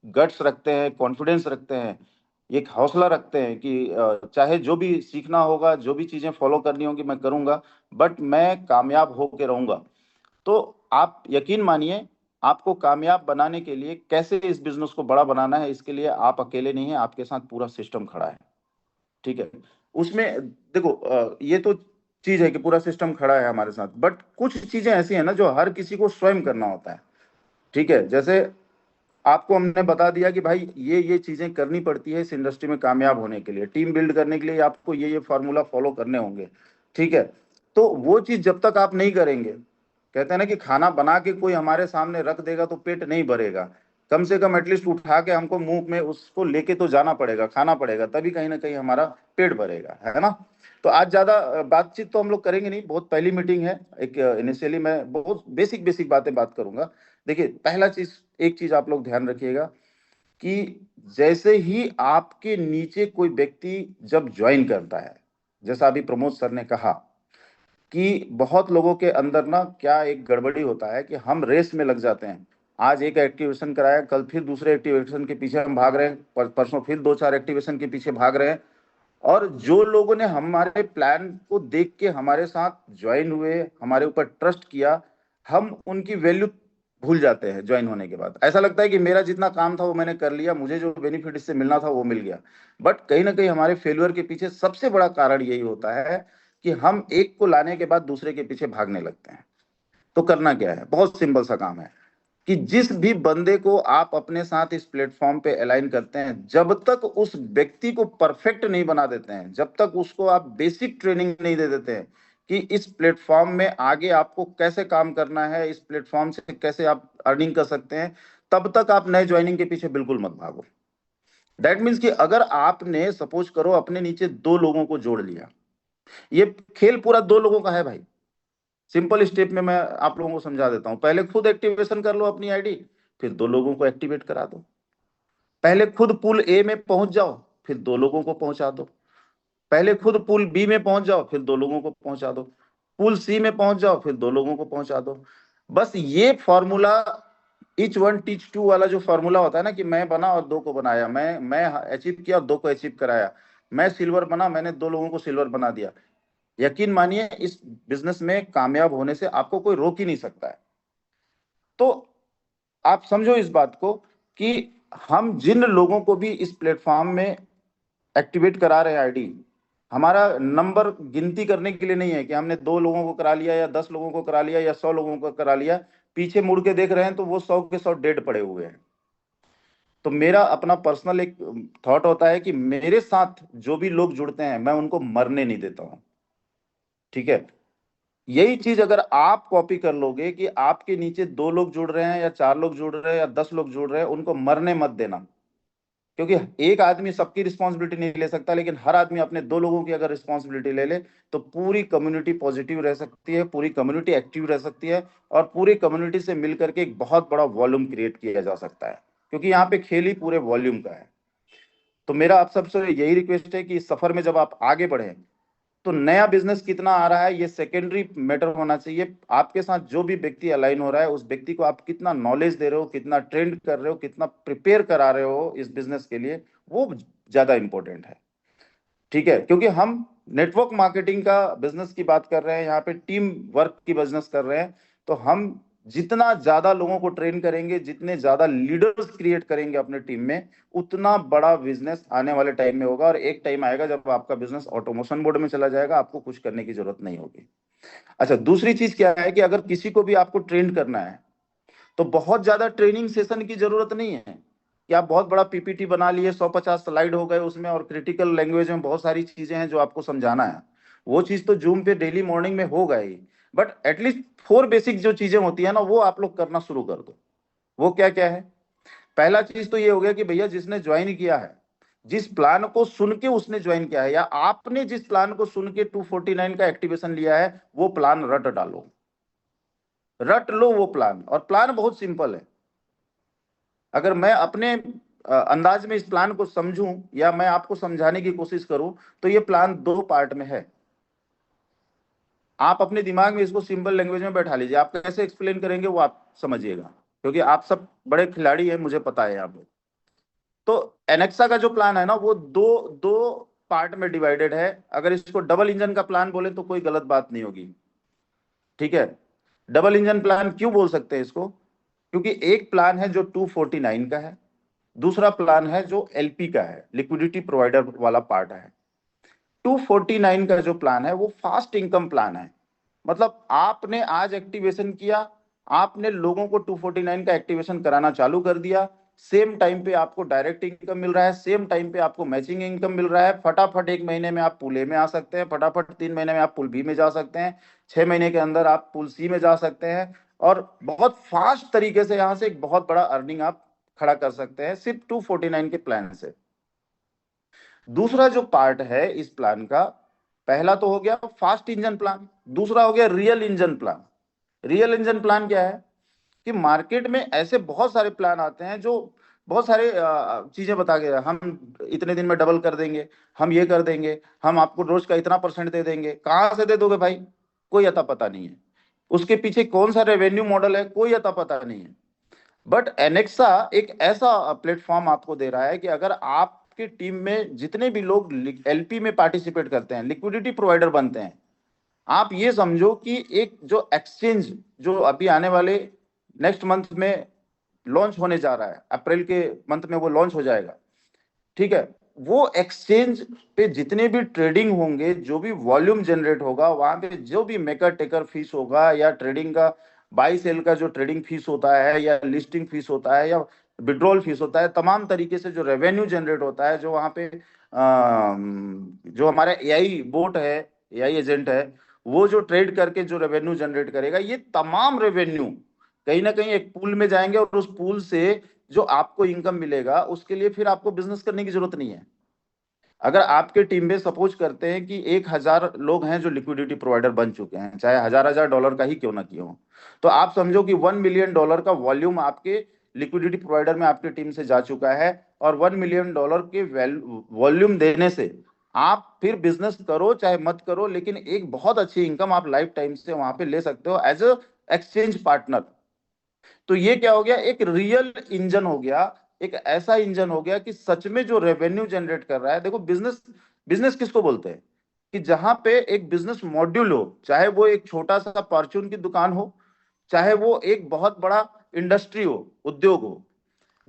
गट्स रखते हैं, कॉन्फिडेंस रखते हैं, एक हौसला रखते हैं कि चाहे जो भी सीखना होगा, जो भी चीजें फॉलो करनी होंगी मैं करूंगा, बट मैं कामयाब होके रहूंगा, तो आप यकीन मानिए आपको कामयाब बनाने के लिए कैसे इस बिजनेस को बड़ा बनाना है, इसके लिए आप अकेले नहीं हैं, आपके साथ पूरा सिस्टम खड़ा है। ठीक है, उसमें देखो ये तो चीज है कि पूरा सिस्टम खड़ा है हमारे साथ, बट कुछ चीजें ऐसी है ना जो हर किसी को स्वयं करना होता है। ठीक है, जैसे आपको हमने बता दिया कि भाई ये चीजें करनी पड़ती है इस इंडस्ट्री में कामयाब होने के लिए, टीम बिल्ड करने के लिए आपको ये फॉर्मूला फॉलो करने होंगे। ठीक है, तो वो चीज जब तक आप नहीं करेंगे, कहते हैं ना कि खाना बना के कोई हमारे सामने रख देगा तो पेट नहीं भरेगा, कम से कम एटलीस्ट उठा के हमको मुंह में उसको लेके तो जाना पड़ेगा, खाना पड़ेगा, तभी कहीं ना कहीं हमारा पेट भरेगा, है ना। तो आज ज्यादा बातचीत तो हम लोग करेंगे नहीं, बहुत पहली मीटिंग है। एक इनिशियली मैं बहुत बेसिक बेसिक बातें बात करूंगा। देखिए, पहला चीज, एक चीज आप लोग ध्यान रखिएगा कि जैसे ही आपके नीचे कोई व्यक्ति जब ज्वाइन करता है, जैसा अभी प्रमोद सर ने कहा कि बहुत लोगों के अंदर ना क्या एक गड़बड़ी होता है कि हम रेस में लग जाते हैं। आज एक एक्टिवेशन कराया, कल फिर दूसरे एक्टिवेशन के पीछे हम भाग रहे हैं, परसों फिर 2-4 एक्टिवेशन के पीछे भाग रहे हैं। और जो लोगों ने हमारे प्लान को देख के हमारे साथ ज्वाइन हुए, हमारे ऊपर ट्रस्ट किया, हम उनकी वैल्यू भूल जाते हैं ज्वाइन होने के बाद। ऐसा लगता है कि मेरा जितना काम था वो मैंने कर लिया, मुझे जो बेनिफिट इससे मिलना था वो मिल गया। बट कहीं ना कहीं हमारे फेल्यूर के पीछे सबसे बड़ा कारण यही होता है कि हम एक को लाने के बाद दूसरे के पीछे भागने लगते हैं। तो करना क्या है, बहुत सिंपल सा काम है कि जिस भी बंदे को आप अपने साथ इस प्लेटफॉर्म पे अलाइन करते हैं, जब तक उस व्यक्ति को परफेक्ट नहीं बना देते हैं, जब तक उसको आप बेसिक ट्रेनिंग नहीं दे देते हैं कि इस प्लेटफॉर्म में आगे आपको कैसे काम करना है, इस प्लेटफॉर्म से कैसे आप अर्निंग कर सकते हैं, तब तक आप नए ज्वाइनिंग के पीछे बिल्कुल मत भागो। दैट मीन्स कि अगर आपने सपोज करो अपने नीचे 2 लोगों को जोड़ लिया, ये खेल पूरा 2 लोगों का है भाई। सिंपल स्टेप में मैं आप लोगों को समझा देता हूं। पहले खुद एक्टिवेशन कर लो अपनी आईडी, फिर 2 लोगों को एक्टिवेट करा दो। पहले खुद पूल ए में पहुंच जाओ, फिर 2 लोगों को पहुंचा दो। पहले खुद पूल बी में पहुंच जाओ, फिर 2 लोगों को पहुंचा दो। पूल सी में पहुंच जाओ, फिर 2 लोगों को पहुंचा दो। बस ये formula, each one teach two वाला जो फॉर्मूला होता है ना, कि मैं बना और 2 को बनाया, मैं अचीव किया और 2 को अचीव कराया, मैं सिल्वर बना, मैंने 2 लोगों को सिल्वर बना दिया। यकीन मानिए इस बिजनेस में कामयाब होने से आपको कोई रोक ही नहीं सकता है। तो आप समझो इस बात को कि हम जिन लोगों को भी इस प्लेटफॉर्म में एक्टिवेट करा रहे हैं आईडी, हमारा नंबर गिनती करने के लिए नहीं है कि हमने 2 लोगों को करा लिया या 10 लोगों को करा लिया या 100 लोगों को करा लिया। पीछे मुड़ के देख रहे हैं तो वो 100 के 100 डेड पड़े हुए हैं। तो मेरा अपना पर्सनल एक थॉट होता है कि मेरे साथ जो भी लोग जुड़ते हैं मैं उनको मरने नहीं देता हूं, ठीक है। यही चीज अगर आप कॉपी कर लोगे कि आपके नीचे 2 लोग जुड़ रहे हैं या 4 लोग जुड़ रहे हैं या 10 लोग जुड़ रहे हैं, उनको मरने मत देना। क्योंकि एक आदमी सबकी रिस्पॉन्सिबिलिटी नहीं ले सकता, लेकिन हर आदमी अपने 2 लोगों की अगर रिस्पॉन्सिबिलिटी ले ले तो पूरी कम्युनिटी पॉजिटिव रह सकती है, पूरी कम्युनिटी एक्टिव रह सकती है और पूरी कम्युनिटी से मिलकर के एक बहुत बड़ा वॉल्यूम क्रिएट किया जा सकता है। क्योंकि यहाँ पे खेल ही पूरे वॉल्यूम का है। तो मेरा आप सबसे यही रिक्वेस्ट है कि इस सफर में जब आप आगे बढ़े तो नया बिजनेस कितना आ रहा है ये सेकेंडरी मैटर होना चाहिए। आपके साथ जो भी व्यक्ति अलाइन हो रहा है उस व्यक्ति को आप कितना नॉलेज दे रहे हो, कितना ट्रेंड कर रहे हो, कितना प्रिपेयर करा रहे हो इस बिजनेस के लिए, वो ज्यादा इंपॉर्टेंट है, ठीक है। क्योंकि हम नेटवर्क मार्केटिंग का बिजनेस की बात कर रहे हैं, यहाँ पे टीम वर्क की बिजनेस कर रहे हैं। तो हम जितना ज्यादा लोगों को ट्रेन करेंगे, जितने ज्यादा लीडर्स क्रिएट करेंगे अपने टीम में, उतना बड़ा बिजनेस आने वाले टाइम में होगा। और एक टाइम आएगा जब आपका बिजनेस ऑटोमेशन मोड में चला जाएगा, आपको कुछ करने की जरूरत नहीं होगी। अच्छा, दूसरी चीज क्या है कि अगर किसी को भी आपको ट्रेन करना है तो बहुत ज्यादा ट्रेनिंग सेशन की जरूरत नहीं है कि आप बहुत बड़ा पीपीटी बना लिए, 150 स्लाइड हो गए उसमें और क्रिटिकल लैंग्वेज में बहुत सारी चीजें हैं जो आपको समझाना है। वो चीज तो जूम पे डेली मॉर्निंग में होगा ही, बट एटलीस्ट 4 बेसिक जो चीजें होती है ना, वो आप लोग करना शुरू कर दो। वो क्या क्या है? पहला चीज तो ये हो गया कि भैया जिसने ज्वाइन किया है, जिस प्लान को सुन के उसने ज्वाइन किया है, या आपने जिस प्लान को सुन के 249 का एक्टिवेशन लिया है, वो प्लान रट डालो, रट लो वो प्लान। और प्लान बहुत सिंपल है। अगर मैं अपने अंदाज में इस प्लान को समझूं या मैं आपको समझाने की कोशिश करूं तो ये प्लान 2 पार्ट में है। आप अपने दिमाग में इसको सिंपल लैंग्वेज में बैठा लीजिए। आप कैसे एक्सप्लेन करेंगे वो आप समझिएगा, क्योंकि आप सब बड़े खिलाड़ी हैं, मुझे पता है यहाँ पे। तो एनेक्सा का जो प्लान है ना, वो दो दो पार्ट में डिवाइडेड है। अगर इसको डबल इंजन का प्लान बोले तो कोई गलत बात नहीं होगी, ठीक है। डबल इंजन प्लान क्यों बोल सकते हैं इसको? क्योंकि एक प्लान है जो 249 का है, दूसरा प्लान है जो एलपी का है, लिक्विडिटी प्रोवाइडर वाला पार्ट है। 249 का जो प्लान है वो फास्ट इनकम प्लान है। मतलब आपने आज एक्टिवेशन किया, आपने लोगों को 249 का एक्टिवेशन कराना चालू कर दिया, सेम टाइम पे आपको डायरेक्ट इनकम मिल रहा है, सेम टाइम पे आपको मैचिंग इनकम मिल रहा है। फटाफट 1 महीने में आप पूल ए में आ सकते हैं, फटाफट 3 महीने में आप पूल बी में जा सकते हैं, 6 महीने के अंदर आप पूल सी में जा सकते हैं, और बहुत फास्ट तरीके से यहाँ से एक बहुत बड़ा अर्निंग आप खड़ा कर सकते हैं सिर्फ 249 के प्लान से। दूसरा जो पार्ट है इस प्लान का, पहला तो हो गया फास्ट इंजन प्लान, दूसरा हो गया real engine plan. Real engine plan क्या है कि मार्केट में ऐसे बहुत सारे प्लान आते हैं जो बहुत सारे चीजें बता के, हम इतने दिन में डबल कर देंगे, हम ये कर देंगे, हम आपको रोज का इतना % दे देंगे। कहां से दे दोगे भाई? कोई अता पता नहीं है। उसके पीछे कौन सा रेवेन्यू मॉडल है, कोई अता पता नहीं है। बट एनेक्सा एक ऐसा प्लेटफॉर्म आपको दे रहा है कि अगर आपकी टीम में जितने भी लोग एलपी में पार्टिसिपेट करते हैं, लिक्विडिटी प्रोवाइडर बनते हैं, आप ये समझो कि एक जो एक्सचेंज जो अभी आने वाले नेक्स्ट मंथ में लॉन्च होने जा रहा है, अप्रैल के मंथ में वो लॉन्च हो जाएगा, ठीक है। वो एक्सचेंज पे जितने भी ट्रेडिंग होंगे, जो भी वॉल्यूम जनरेट होगा, वहां पे जो भी मेकर टेकर फीस होगा, या ट्रेडिंग का बाई सेल का जो ट्रेडिंग फीस होता है, या लिस्टिंग फीस होता है, या विड्रॉल फीस होता है, तमाम तरीके से जो रेवेन्यू जनरेट होता है, जो वहां पे जो हमारा एआई बोट है, एआई एजेंट है, वो जो ट्रेड करके जो रेवेन्यू जनरेट करेगा, ये तमाम रेवेन्यू कहीं ना कहीं एक पूल में जाएंगे, और उस पूल से जो आपको इनकम मिलेगा, उसके लिए फिर आपको बिजनेस करने की जरूरत नहीं है। अगर आपके टीम में सपोज करते हैं कि 1,000 लोग हैं जो लिक्विडिटी प्रोवाइडर बन चुके हैं, चाहे हजार डॉलर का ही क्यों ना किया हो, तो आप समझो कि $1 मिलियन का वॉल्यूम आपके लिक्विडिटी प्रोवाइडर में आपकी टीम से जा चुका है, और $1 मिलियन के वॉल्यूम देने से आप फिर बिजनेस करो चाहे मत करो, लेकिन एक बहुत अच्छी इनकम आप लाइफ टाइम से वहां पे ले सकते हो एज अ एक्सचेंज पार्टनर। तो ये क्या हो गया, एक रियल इंजन हो गया, एक ऐसा इंजन हो गया कि सच में जो रेवेन्यू जनरेट कर रहा है। देखो, बिजनेस बिजनेस किसको बोलते हैं, कि जहां पे एक बिजनेस मॉड्यूल हो, चाहे वो एक छोटा सा परचून की दुकान हो, चाहे वो एक बहुत बड़ा इंडस्ट्री हो, उद्योग हो,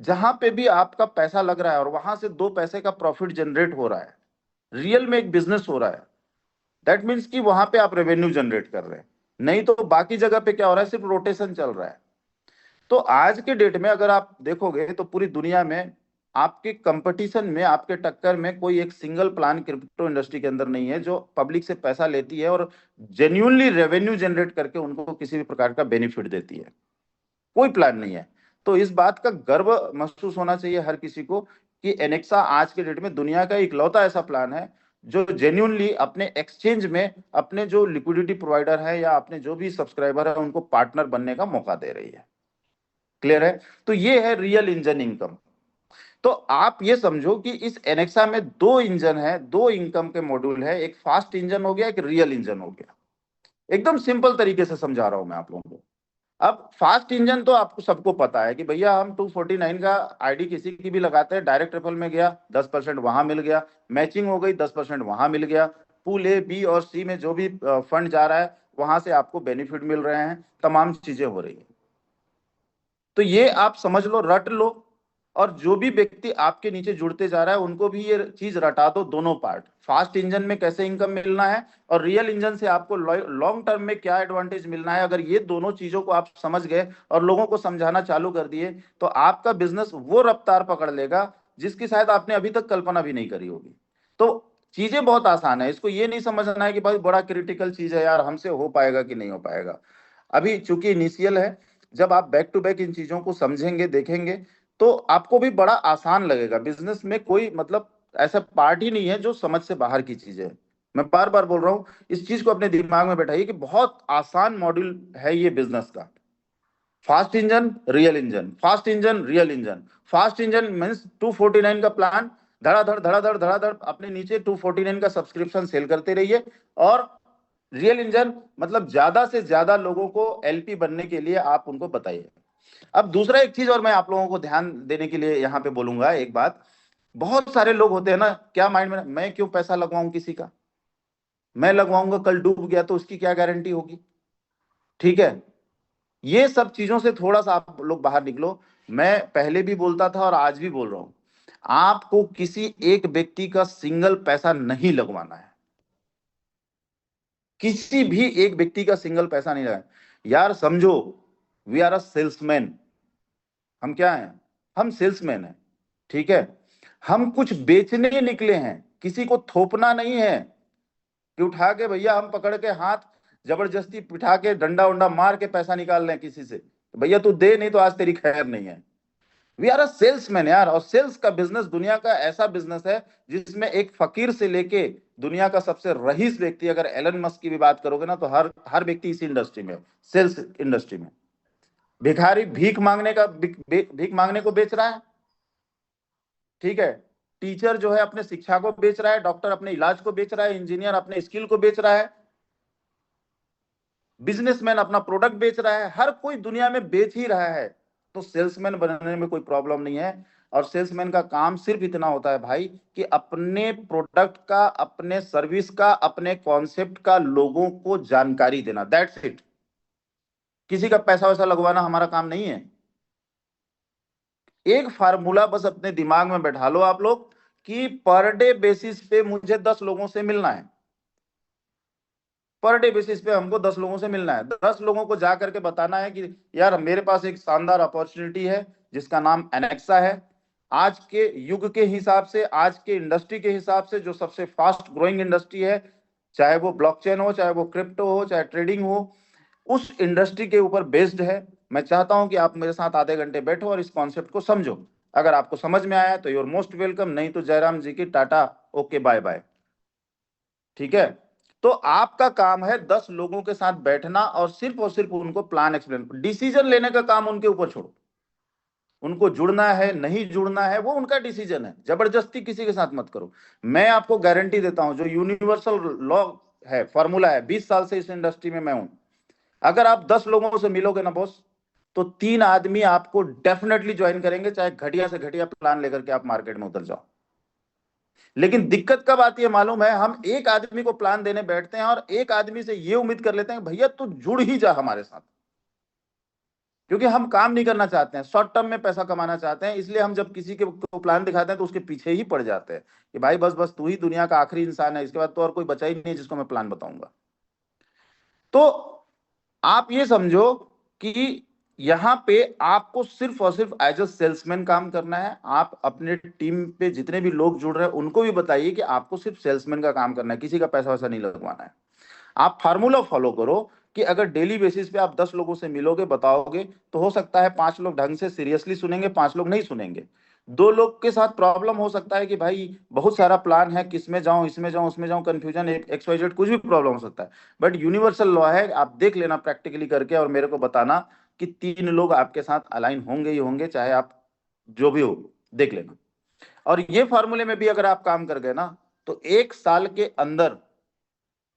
जहां पे भी आपका पैसा लग रहा है और वहां से 2 पैसे का प्रॉफिट जनरेट हो रहा है, रियल में एक बिजनेस हो रहा है, दैट मीन्स कि वहां पे आप रेवेन्यू जनरेट कर रहे हैं। नहीं तो बाकी जगह पे क्या हो रहा है, सिर्फ रोटेशन चल रहा है। तो आज के डेट में अगर आप देखोगे तो पूरी दुनिया में आपके कंपटीशन में, आपके टक्कर में कोई एक सिंगल प्लान क्रिप्टो इंडस्ट्री के अंदर नहीं है जो पब्लिक से पैसा लेती है और जेन्युइनली रेवेन्यू जनरेट करके उनको किसी भी प्रकार का बेनिफिट देती है। कोई प्लान नहीं है। तो इस बात का गर्व महसूस होना चाहिए हर किसी को कि एनेक्सा आज के डेट में दुनिया का इकलौता ऐसा प्लान है जो जेन्युइनली अपने एक्सचेंज में अपने जो लिक्विडिटी प्रोवाइडर है या अपने जो भी सब्सक्राइबर है उनको पार्टनर बनने का मौका दे रही है। क्लियर है? तो ये है रियल इंजन इनकम। तो आप ये समझो कि इस एनेक्सा में 2 इंजन है, 2 इनकम के मॉड्यूल है, एक फास्ट इंजन हो गया, एक रियल इंजन हो गया। एकदम सिंपल तरीके से समझा रहा हूं मैं आप लोगों को। अब फास्ट इंजन तो आपको सबको पता है कि भैया हम 249 का आईडी किसी की भी लगाते हैं, डायरेक्ट ट्रिपल में गया 10% वहां मिल गया, मैचिंग हो गई 10% वहां मिल गया, पूल ए बी और सी में जो भी फंड जा रहा है वहां से आपको बेनिफिट मिल रहे हैं, तमाम चीजें हो रही है। तो ये आप समझ लो, रट लो, और जो भी व्यक्ति आपके नीचे जुड़ते जा रहा है उनको भी ये चीज रटा दो, दोनों पार्ट, फास्ट इंजन में कैसे इनकम मिलना है और रियल इंजन से आपको लॉन्ग टर्म में क्या एडवांटेज मिलना है। अगर ये दोनों चीजों को आप समझ गए और लोगों को समझाना चालू कर दिए तो आपका बिजनेस वो रफ्तार पकड़ लेगा जिसकी शायद आपने अभी तक कल्पना भी नहीं करी होगी। तो चीजें बहुत आसान है, इसको ये नहीं समझना है कि भाई बड़ा क्रिटिकल चीज है यार, हमसे हो पाएगा कि नहीं हो पाएगा। अभी चूंकि इनिशियल है, जब आप बैक टू बैक इन चीजों को समझेंगे, देखेंगे, तो आपको भी बड़ा आसान लगेगा। बिजनेस में कोई मतलब ऐसा पार्ट ही नहीं है जो समझ से बाहर की चीज है। मैं बार बार बोल रहा हूं, इस चीज को अपने दिमाग में बैठाइए कि बहुत आसान मॉड्यूल है ये बिजनेस का। Fast engine, real engine, fast engine, real engine. Fast engine means 249 का प्लान, धड़ाधड़ धड़ाधड़ धड़ाधड़ अपने नीचे 249 का सब्सक्रिप्शन सेल करते रहिए। और रियल इंजन मतलब ज्यादा से ज्यादा लोगों को एलपी बनने के लिए आप उनको बताइए। अब दूसरा एक चीज और मैं आप लोगों को ध्यान देने के लिए यहाँ पे बोलूंगा, एक बात। बहुत सारे लोग होते हैं ना, क्या माइंड में, मैं क्यों पैसा लगवाऊं किसी का, मैं लगवाऊंगा कल डूब गया तो उसकी क्या गारंटी होगी। ठीक है, ये सब चीजों से थोड़ा सा आप लोग बाहर निकलो। मैं पहले भी बोलता था और आज भी बोल रहा हूं, आपको किसी एक व्यक्ति का सिंगल पैसा नहीं लगवाना है, किसी भी एक व्यक्ति का सिंगल पैसा नहीं लगा। यार समझो, वी आर अ सेल्समैन। हम क्या हैं? हम सेल्समैन हैं, ठीक है। हम कुछ बेचने निकले हैं, किसी को थोपना नहीं है कि उठा के भैया हम पकड़ के हाथ जबरदस्ती पिठा के डंडा उंडा मार के पैसा निकाल लें किसी से, भैया तू दे नहीं तो आज तेरी खैर नहीं है। वी आर अ सेल्समैन यार। और सेल्स का बिजनेस दुनिया का ऐसा बिजनेस है जिसमें एक फकीर से लेके दुनिया का सबसे रईस व्यक्ति, अगर एलन मस्क की भी बात करोगे ना, तो हर हर व्यक्ति इसी इंडस्ट्री में, सेल्स इंडस्ट्री में। भिखारी भीख मांगने का भीख मांगने को बेच रहा है, ठीक है। टीचर जो है अपने शिक्षा को बेच रहा है, डॉक्टर अपने इलाज को बेच रहा है, इंजीनियर अपने स्किल को बेच रहा है, बिजनेसमैन अपना प्रोडक्ट बेच रहा है, हर कोई दुनिया में बेच ही रहा है। तो सेल्समैन बनने में कोई प्रॉब्लम नहीं है। और सेल्समैन का काम सिर्फ इतना होता है भाई कि अपने प्रोडक्ट का, अपने सर्विस का, अपने कॉन्सेप्ट का लोगों को जानकारी देना, दैट्स इट। किसी का पैसा वैसा लगवाना हमारा काम नहीं है। एक फार्मूला बस अपने दिमाग में बैठा लो आप लोग कि पर डे बेसिस पे मुझे 10 लोगों से मिलना है। पर डे बेसिस पे हमको 10 लोगों से मिलना है। 10 लोगों को जा करके बताना है कि यार मेरे पास एक शानदार अपॉर्चुनिटी है जिसका नाम एनेक्सा है। आज के युग के हिसाब से, आज के इंडस्ट्री के हिसाब से जो सबसे फास्ट ग्रोइंग इंडस्ट्री है, चाहे वो ब्लॉकचेन हो, चाहे वो क्रिप्टो हो, चाहे ट्रेडिंग हो, उस इंडस्ट्री के ऊपर बेस्ड है। मैं चाहता हूं कि आप मेरे साथ आधे घंटे बैठो और इस कॉन्सेप्ट को समझो। अगर आपको समझ में आया तो यूर मोस्ट वेलकम, नहीं तो जयराम जी की टाटा, ओके बाय बाय। ठीक है, तो आपका काम है 10 लोगों के साथ बैठना और सिर्फ उनको प्लान एक्सप्लेन, डिसीजन लेने का काम उनके ऊपर छोड़ो। उनको जुड़ना है नहीं जुड़ना है वो उनका डिसीजन है, जबरदस्ती किसी के साथ मत करो। मैं आपको गारंटी देता हूं, जो यूनिवर्सल लॉ है, फॉर्मूला है, 20 साल से इस इंडस्ट्री में मैं हूं, अगर आप 10 लोगों से मिलोगे ना बॉस, तो 3 आदमी आपको डेफिनेटली ज्वाइन करेंगे, चाहे घटिया से घटिया प्लान लेकर के आप मार्केट में उतर जाओ। लेकिन दिक्कत कब आती है मालूम है? हम एक आदमी को प्लान देने बैठते हैं और एक आदमी से ये उम्मीद कर लेते हैं भैया तू जुड़ ही जा हमारे साथ, क्योंकि हम काम नहीं करना चाहते हैं, शॉर्ट टर्म में पैसा कमाना चाहते हैं। इसलिए हम जब किसी के को प्लान दिखाते हैं तो उसके पीछे ही पड़ जाते हैं कि भाई बस बस तू ही दुनिया का आखिरी इंसान है, इसके बाद तो और कोई बचा ही नहीं जिसको मैं प्लान बताऊंगा। तो आप ये समझो कि यहां पे आपको सिर्फ और सिर्फ एज अ सेल्समैन काम करना है। आप अपने टीम पे जितने भी लोग जुड़ रहे हैं उनको भी बताइए कि आपको सिर्फ सेल्समैन का काम करना है, किसी का पैसा वैसा नहीं लगवाना है। आप फार्मूला फॉलो करो कि अगर डेली बेसिस पे आप 10 लोगों से मिलोगे, बताओगे, तो हो सकता है 5 लोग ढंग से सीरियसली सुनेंगे, 5 लोग नहीं सुनेंगे। 2 लोग के साथ प्रॉब्लम हो सकता है कि भाई बहुत सारा प्लान है, किसमें जाऊं, इसमें जाऊं, उसमें जाऊं, कंफ्यूजन, XYZ कुछ भी प्रॉब्लम हो सकता है। बट यूनिवर्सल लॉ है, आप देख लेना प्रैक्टिकली करके और मेरे को बताना कि 3 लोग आपके साथ अलाइन होंगे ही होंगे, चाहे आप जो भी हो, देख लेना। और ये फॉर्मूले में भी अगर आप काम कर गए ना, तो 1 साल के अंदर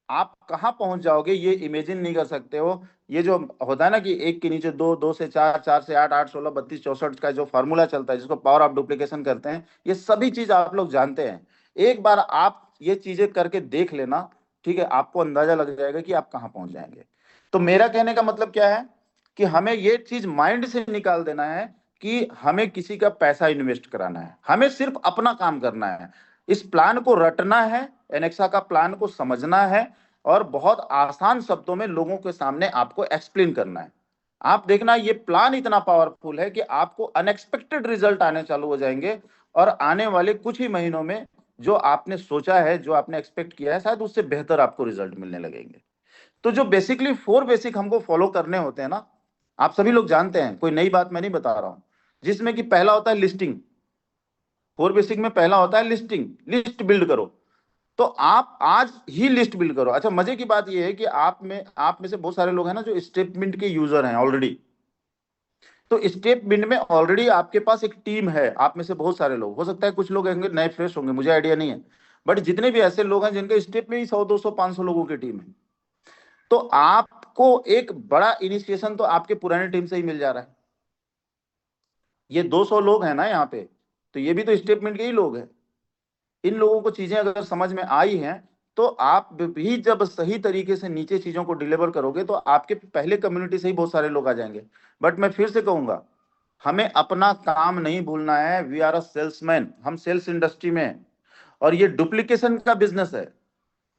आप कहां पहुंच जाओगे ये इमेजिन नहीं कर सकते हो। ये जो होता है ना कि 1 के नीचे 2, 2 से 4, 4 से 8, 8, 16, 32, 64 का जो फॉर्मूला चलता है, जिसको पावर ऑफ डुप्लीकेशन करते हैं, ये सभी चीज आप लोग जानते हैं। एक बार आप ये चीजें करके देख लेना, ठीक है, आपको अंदाजा लग जाएगा कि आप कहां पहुंच जाएंगे। तो मेरा कहने का मतलब क्या है कि हमें ये चीज माइंड से निकाल देना है कि हमें किसी का पैसा इन्वेस्ट कराना है, हमें सिर्फ अपना काम करना है। इस प्लान को रटना है, एनेक्सा का प्लान को समझना है और बहुत आसान शब्दों में लोगों के सामने आपको एक्सप्लेन करना है। आप देखना ये प्लान इतना पावरफुल है कि आपको अनएक्सपेक्टेड रिजल्ट आने चालू हो जाएंगे और आने वाले कुछ ही महीनों में जो आपने सोचा है, जो आपने एक्सपेक्ट किया है, शायद उससे बेहतर आपको रिजल्ट मिलने लगेंगे। तो जो बेसिकली 4 बेसिक हमको फॉलो करने होते हैं ना, आप सभी लोग जानते हैं, कोई नई बात मैं नहीं बता रहा हूं, जिसमें कि पहला होता है लिस्टिंग। 4 बेसिक में पहला होता है लिस्टिंग, लिस्ट बिल्ड करो। तो आप आज ही लिस्ट बिल्ड करो। अच्छा, मजे की बात यह है कि आप में से बहुत सारे लोग हैं ना जो स्टेटमेंट के यूजर हैं ऑलरेडी। तो स्टेटमेंट में ऑलरेडी आपके पास एक टीम है, आप में से बहुत सारे लोग, हो सकता है कुछ लोग होंगे नए फ्रेश होंगे, मुझे आइडिया नहीं है, बट जितने भी ऐसे लोग हैं जिनके स्टेट में ही 100, 200, 500 लोगों की टीम है, तो आपको एक बड़ा इनिशिएशन तो आपके पुराने टीम से ही मिल जा रहा है। ये 200 लोग हैं ना यहाँ पे, तो ये भी तो स्टेटमेंट के ही लोग हैं। इन लोगों को चीजें अगर समझ में आई हैं, तो आप भी जब सही तरीके से नीचे चीजों को डिलीवर करोगे तो आपके पहले कम्युनिटी से ही बहुत सारे लोग आ जाएंगे। बट मैं फिर से कहूंगा, हमें अपना काम नहीं भूलना है। वी आर अ सेल्समैन, हम सेल्स इंडस्ट्री में हैं और ये डुप्लीकेशन का बिजनेस है।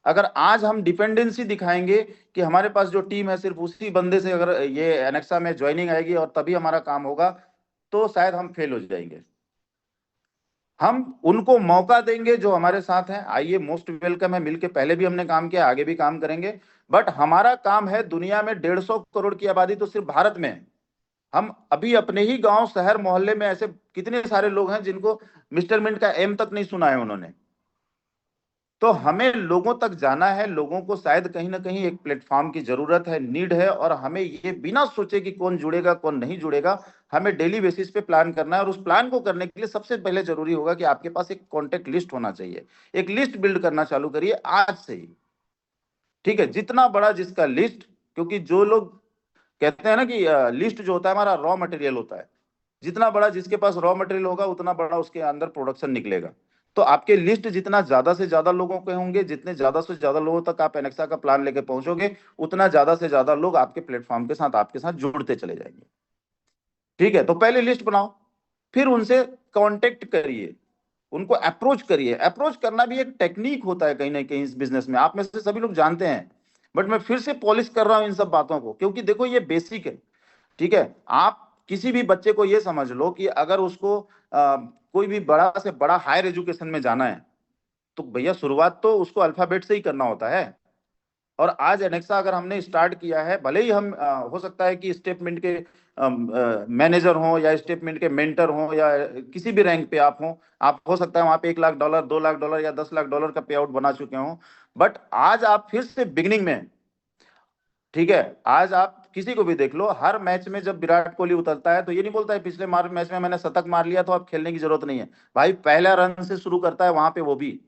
अगर आज हम डिपेंडेंसी दिखाएंगे कि हमारे पास जो टीम है सिर्फ उसी बंदे से अगर ये एनेक्सा में ज्वाइनिंग आएगी और तभी हमारा काम होगा, तो शायद हम फेल हो जाएंगे। हम उनको मौका देंगे जो हमारे साथ हैं, आइए, मोस्ट वेलकम है, मिलके पहले भी हमने काम किया, आगे भी काम करेंगे। बट हमारा काम है, दुनिया में 150 करोड़ की आबादी तो सिर्फ भारत में है। हम अभी अपने ही गांव, शहर, मोहल्ले में ऐसे कितने सारे लोग हैं जिनको मिस्टर मिंट का एम तक नहीं सुना है उन्होंने। तो हमें लोगों तक जाना है, लोगों को शायद कहीं ना कहीं एक प्लेटफॉर्म की जरूरत है, नीड है, और हमें ये बिना सोचे कि कौन जुड़ेगा कौन नहीं जुड़ेगा, हमें डेली बेसिस पे प्लान करना है। और उस प्लान को करने के लिए सबसे पहले जरूरी होगा कि आपके पास एक कॉन्टेक्ट लिस्ट होना चाहिए। एक लिस्ट बिल्ड करना चालू करिए आज से ही, ठीक है, जितना बड़ा जिसका लिस्ट, क्योंकि जो लोग कहते हैं ना कि लिस्ट जो होता है हमारा रॉ मटेरियल होता है, जितना बड़ा जिसके पास रॉ मटेरियल होगा उतना बड़ा उसके अंदर प्रोडक्शन निकलेगा। तो आपके लिस्ट जितना ज्यादा से ज्यादा लोगों के होंगे, जितने ज्यादा से ज्यादा लोगों तक आप एनेक्सा का प्लान लेके पहुंचोगे, उतना ज्यादा से ज्यादा लोग आपके प्लेटफॉर्म के साथ आपके साथ जुड़ते चले जाएंगे। ठीक है, तो पहले लिस्ट बनाओ, फिर उनसे कांटेक्ट करिए, उनको अप्रोच करिए। अप्रोच करना भी एक टेक्निक होता है कहीं ना कहीं इस बिजनेस में, आप में से सभी लोग जानते हैं, बट मैं फिर से पॉलिश कर रहा हूं इन सब बातों को, क्योंकि देखो ये बेसिक है। ठीक है, आप किसी भी बच्चे को ये समझ लो कि अगर उसको कोई भी बड़ा से बड़ा हायर एजुकेशन में जाना है, तो भैया शुरुआत तो उसको अल्फाबेट से ही करना होता है। और आज एनेक्सा अगर हमने स्टार्ट किया है, भले ही हम हो सकता है कि स्टेटमेंट के मैनेजर हो या स्टेटमेंट के मेंटर हो या किसी भी रैंक पे आप हो, आप हो सकता है वहां पे $1 लाख, $2 लाख या $10 लाख का पे आउट बना चुके हो, बट आज आप फिर से बिगिनिंग में हैं। ठीक है, आज आप किसी को भी देख लो, हर मैच में जब विराट कोहली उतरता है तो ये नहीं बोलता है पिछले मैच में मैंने शतक मार लिया तो अब खेलने की जरूरत नहीं है। भाई पहला रन से शुरू करता है वहां पे वो भी।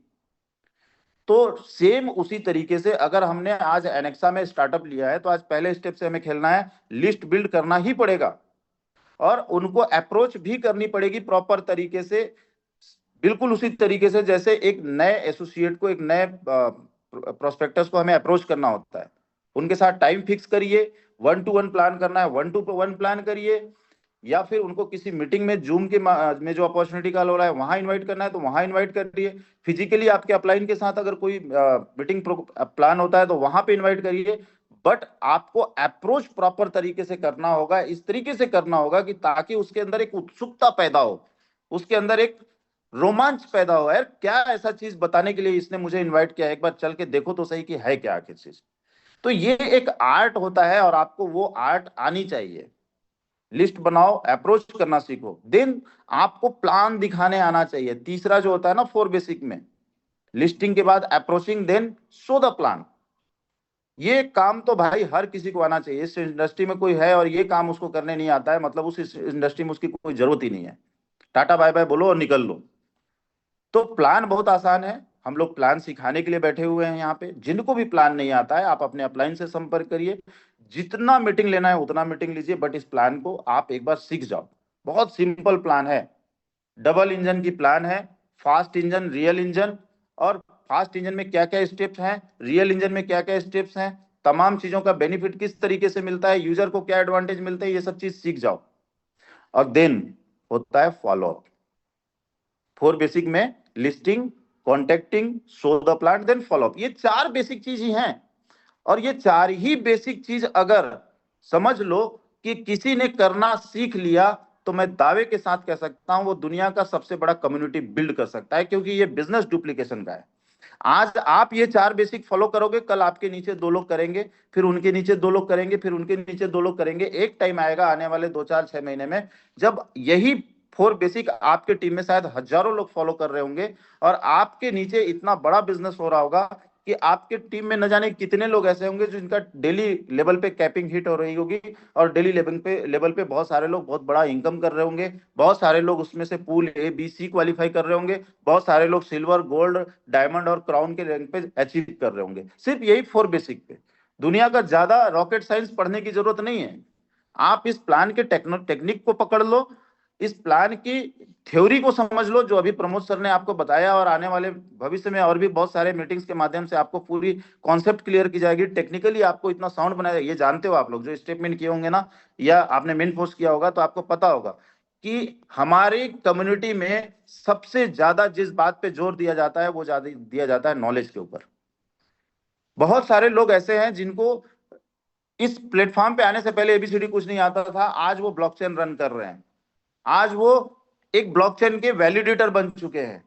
तो सेम उसी तरीके से अगर हमने आज एनेक्सा में स्टार्टअप लिया है, तो आज पहले स्टेप से हमें खेलना है, लिस्ट बिल्ड करना ही पड़ेगा और उनको अप्रोच भी करनी पड़ेगी प्रॉपर तरीके से, बिल्कुल उसी तरीके से जैसे एक नए एसोसिएट को, एक नए प्रोस्पेक्टस को हमें अप्रोच करना होता है। उनके साथ टाइम फिक्स करिए, 1-to-1 प्लान करना है 1-to-1 प्लान करिए, या फिर उनको किसी मीटिंग में जूम के में जो अपॉर्चुनिटी कॉल हो रहा है वहां इनवाइट करना है तो वहां इनवाइट करिए। फिजिकली आपके अपलाइन के साथ अगर कोई मीटिंग प्लान होता है तो वहां पे इनवाइट करिए, बट आपको अप्रोच प्रॉपर तरीके से करना होगा, इस तरीके से करना होगा कि ताकि उसके अंदर एक उत्सुकता पैदा हो, उसके अंदर एक रोमांच पैदा हो, यार क्या ऐसा चीज बताने के लिए इसने मुझे इन्वाइट किया, एक बार चल के देखो तो सही कि है क्या आखिर चीज। तो ये एक आर्ट होता है और आपको वो आर्ट आनी चाहिए। लिस्ट बनाओ, अप्रोच करना सीखो, देन आपको प्लान दिखाने आना चाहिए। तीसरा जो होता है ना 4 बेसिक में, लिस्टिंग के बाद approaching, then show the plan. ये काम तो भाई हर किसी को आना चाहिए। इस इंडस्ट्री में कोई है और ये काम उसको करने नहीं आता है, मतलब उस इंडस्ट्री में उसकी कोई जरूरत ही नहीं है। टाटा बाय बाय बोलो और निकल लो। तो प्लान बहुत आसान है, हम लोग प्लान सिखाने के लिए बैठे हुए हैं यहाँ पे। जिनको भी प्लान नहीं आता है आप अपने अपलाइन से संपर्क करिए, जितना मीटिंग लेना है उतना मीटिंग लीजिए, बट इस प्लान को आप एक बार सीख जाओ। बहुत सिंपल प्लान है, डबल इंजन की प्लान है, फास्ट इंजन, रियल इंजन, और फास्ट इंजन में क्या क्या स्टेप्स हैं, रियल इंजन में क्या क्या स्टेप्स हैं, तमाम चीजों का बेनिफिट किस तरीके से मिलता है, यूजर को क्या एडवांटेज मिलते हैं, ये सब चीज सीख जाओ। और देन होता है फॉलो अप। 4 बेसिक में listing, contacting, show the plan, then follow up, ये 4 बेसिक चीज ही हैं। और ये 4 ही बेसिक चीज अगर समझ लो कि किसी ने करना सीख लिया, तो मैं दावे के साथ कह सकता हूं वो दुनिया का सबसे बड़ा कम्युनिटी बिल्ड कर सकता है, क्योंकि ये बिजनेस डुप्लीकेशन का है। आज आप ये 4 बेसिक फॉलो करोगे, कल आपके नीचे 2 लोग करेंगे, फिर उनके नीचे 2 लोग करेंगे, फिर उनके नीचे 2 लोग करेंगे। एक टाइम आएगा आने वाले 2, 4, 6 महीने में जब यही 4 बेसिक आपके टीम में शायद हजारों लोग फॉलो कर रहे होंगे, और आपके नीचे इतना बड़ा बिजनेस हो रहा होगा कि आपके टीम में न जाने कितने लोग ऐसे होंगे जिनका डेली लेवल पे कैपिंग हिट हो रही होगी, और डेली लेवल पे बहुत सारे लोग बहुत बड़ा इनकम कर रहे होंगे, बहुत सारे लोग उसमें से pool A, B, C qualify कर रहे होंगे, बहुत सारे लोग सिल्वर, गोल्ड, डायमंड और क्राउन के रैंक पे अचीव कर रहे होंगे, सिर्फ यही 4 बेसिक पे। दुनिया का ज्यादा रॉकेट साइंस पढ़ने की जरूरत नहीं है। आप इस प्लान के टेक्निक को पकड़ लो, इस प्लान की थ्योरी को समझ लो जो अभी प्रमोद सर ने आपको बताया, और आने वाले भविष्य में और भी बहुत सारे मीटिंग्स के माध्यम से आपको पूरी कॉन्सेप्ट क्लियर की जाएगी। टेक्निकली आपको इतना साउंड बनाया, ये जानते हो आप लोग जो स्टेटमेंट किए होंगे ना, या आपने मेन पोस्ट किया होगा, तो आपको पता होगा कि हमारी कम्युनिटी में सबसे ज्यादा जिस बात पे जोर दिया जाता है वो ज्यादा दिया जाता है नॉलेज के ऊपर। बहुत सारे लोग ऐसे हैं जिनको इस प्लेटफॉर्म पे आने से पहले एबीसीडी कुछ नहीं आता था, आज वो ब्लॉकचेन रन कर रहे हैं, आज वो एक ब्लॉकचेन के वैलिडेटर बन चुके हैं।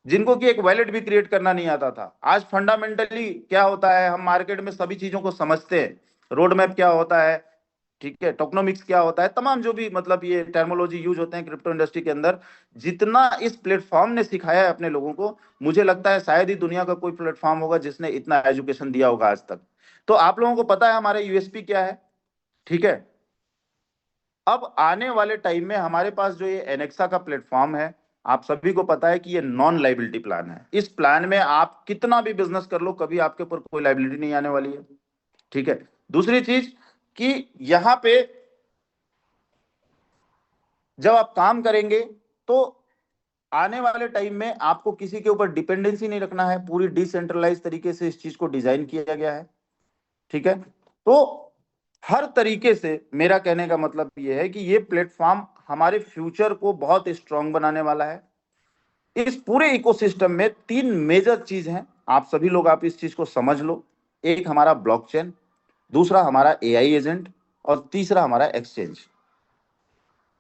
जिनको कि एक वैलेट भी क्रिएट करना नहीं आता था, आज फंडामेंटली क्या होता है, हम मार्केट में सभी चीजों को समझते हैं। रोड मैप क्या होता है, ठीक है, टोकनोमिक्स क्या होता है, तमाम जो भी मतलब ये टर्मोलॉजी यूज होते हैं क्रिप्टो इंडस्ट्री के अंदर, जितना इस प्लेटफॉर्म ने सिखाया है अपने लोगों को, मुझे लगता है शायद ही दुनिया का कोई प्लेटफॉर्म होगा जिसने इतना एजुकेशन दिया होगा आज तक। तो आप लोगों को पता है हमारे यूएसपी क्या है, ठीक है। अब आने वाले टाइम में हमारे पास जो ये एनेक्सा का प्लेटफॉर्म है, आप सभी को पता है कि ये नॉन लाइबिलिटी प्लान है। इस प्लान में आप कितना भी बिजनेस कर लो, कभी आपके ऊपर कोई लाइबिलिटी नहीं आने वाली है, ठीक है। दूसरी चीज कि यहां पे जब आप काम करेंगे तो आने वाले टाइम में आपको किसी के ऊपर डिपेंडेंसी नहीं रखना है, पूरी डिसेंट्रलाइज तरीके से इस चीज को डिजाइन किया गया है, ठीक है। तो हर तरीके से मेरा कहने का मतलब यह है कि ये प्लेटफॉर्म हमारे फ्यूचर को बहुत स्ट्रांग बनाने वाला है। इस पूरे इकोसिस्टम में 3 मेजर चीज हैं, आप सभी लोग आप इस चीज को समझ लो। एक हमारा ब्लॉकचेन, दूसरा हमारा एआई एजेंट, और तीसरा हमारा एक्सचेंज।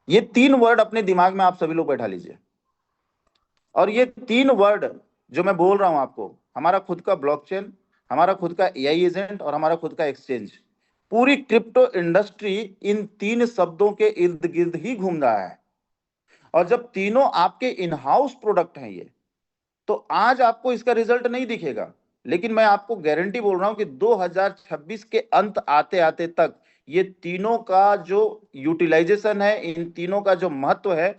ये 3 वर्ड अपने दिमाग में आप सभी लोग बैठा लीजिए। और ये 3 वर्ड जो मैं बोल रहा हूं आपको, हमारा खुद का ब्लॉकचेन, हमारा खुद का एआई एजेंट और हमारा खुद का एक्सचेंज, पूरी क्रिप्टो इंडस्ट्री इन 3 शब्दों के इर्द गिर्द ही घूम रहा है। और जब तीनों आपके इन हाउस प्रोडक्ट हैं ये, तो आज आपको इसका रिजल्ट नहीं दिखेगा, लेकिन मैं आपको गारंटी बोल रहा हूं कि 2026 के अंत आते आते तक ये तीनों का जो यूटिलाइजेशन है, इन तीनों का जो महत्व है,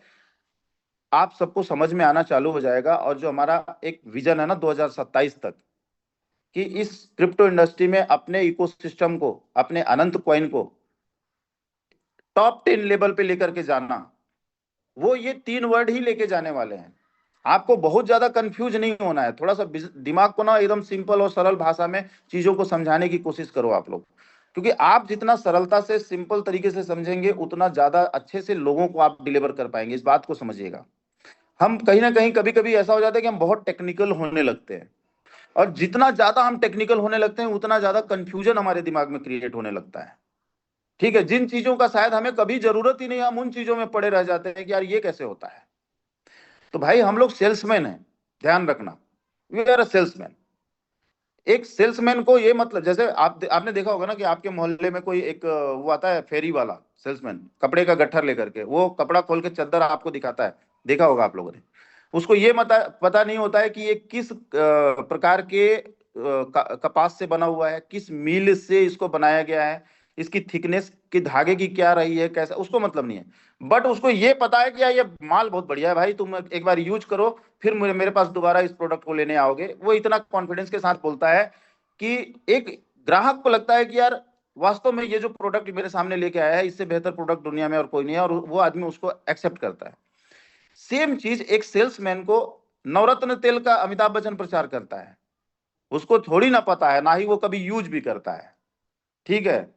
आप सबको समझ में आना चालू हो जाएगा। और जो हमारा एक विजन है ना 2027 तक, कि इस क्रिप्टो इंडस्ट्री में अपने इकोसिस्टम को, अपने अनंत कॉइन को टॉप 10 लेवल पे लेकर के जाना, वो ये 3 वर्ड ही लेके जाने वाले हैं। आपको बहुत ज्यादा कंफ्यूज नहीं होना है, थोड़ा सा दिमाग को ना एकदम सिंपल और सरल भाषा में चीजों को समझाने की कोशिश करो आप लोग, क्योंकि आप जितना सरलता से सिंपल तरीके से समझेंगे उतना ज्यादा अच्छे से लोगों को आप डिलीवर कर पाएंगे। इस बात को समझिएगा। हम कहीं ना कहीं कभी कभी ऐसा हो जाता है कि हम बहुत टेक्निकल होने लगते हैं, और जितना ज्यादा हम टेक्निकल होने लगते हैं उतना ज्यादा कंफ्यूजन हमारे दिमाग में क्रिएट होने लगता है, ठीक है। जिन चीजों का शायद हमें कभी जरूरत ही नहीं, हम उन चीजों में पड़े रह जाते हैं कि यार ये कैसे होता है। तो भाई हम लोग सेल्समैन हैं, ध्यान रखना, वी आर अ सेल्समैन। एक सेल्समैन को ये मतलब, जैसे आपने देखा होगा ना कि आपके मोहल्ले में कोई एक वो आता है फेरी वाला सेल्समैन, कपड़े का गट्ठर लेकर के, वो कपड़ा खोल के चद्दर आपको दिखाता है, देखा होगा आप लोगों ने। उसको ये पता नहीं होता है कि ये किस प्रकार के कपास से बना हुआ है, किस मील से इसको बनाया गया है, इसकी थिकनेस की धागे की क्या रही है, कैसा, उसको मतलब नहीं है। बट उसको ये पता है कि यार ये माल बहुत बढ़िया है भाई, तुम एक बार यूज करो, फिर मेरे पास दोबारा इस प्रोडक्ट को लेने आओगे। वो इतना कॉन्फिडेंस के साथ बोलता है कि एक ग्राहक को लगता है कि यार वास्तव में ये जो प्रोडक्ट मेरे सामने लेके आया है, इससे बेहतर प्रोडक्ट दुनिया में और कोई नहीं है, और वो आदमी उसको एक्सेप्ट करता है। सेम चीज एक सेल्समैन को नवरत्न तेल का अमिताभ बच्चन प्रचार करता है, उसको थोड़ी ना पता है, ना ही वो कभी यूज भी करता है, ठीक है।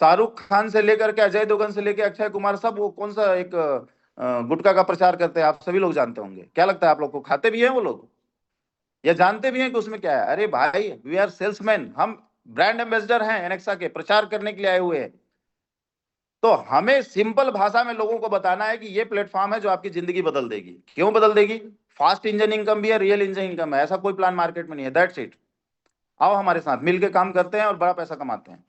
शाहरुख खान से लेकर के अजय देवगन से लेकर अक्षय कुमार, सब वो कौन सा एक गुटखा का प्रचार करते हैं, आप सभी लोग जानते होंगे। क्या लगता है आप लोग को, खाते भी हैं वो लोग, या जानते भी हैं कि उसमें क्या है? अरे भाई वी आर सेल्समैन, हम ब्रांड एम्बेसडर हैं एनेक्सा के, प्रचार करने के लिए आए हुए हैं। तो हमें सिंपल भाषा में लोगों को बताना है कि ये प्लेटफॉर्म है जो आपकी जिंदगी बदल देगी। क्यों बदल देगी? फास्ट इंजन इनकम भी है, रियल इंजन इनकम है, ऐसा कोई प्लान मार्केट में नहीं है। That's it. आओ हमारे साथ मिलकर काम करते हैं और बड़ा पैसा कमाते हैं।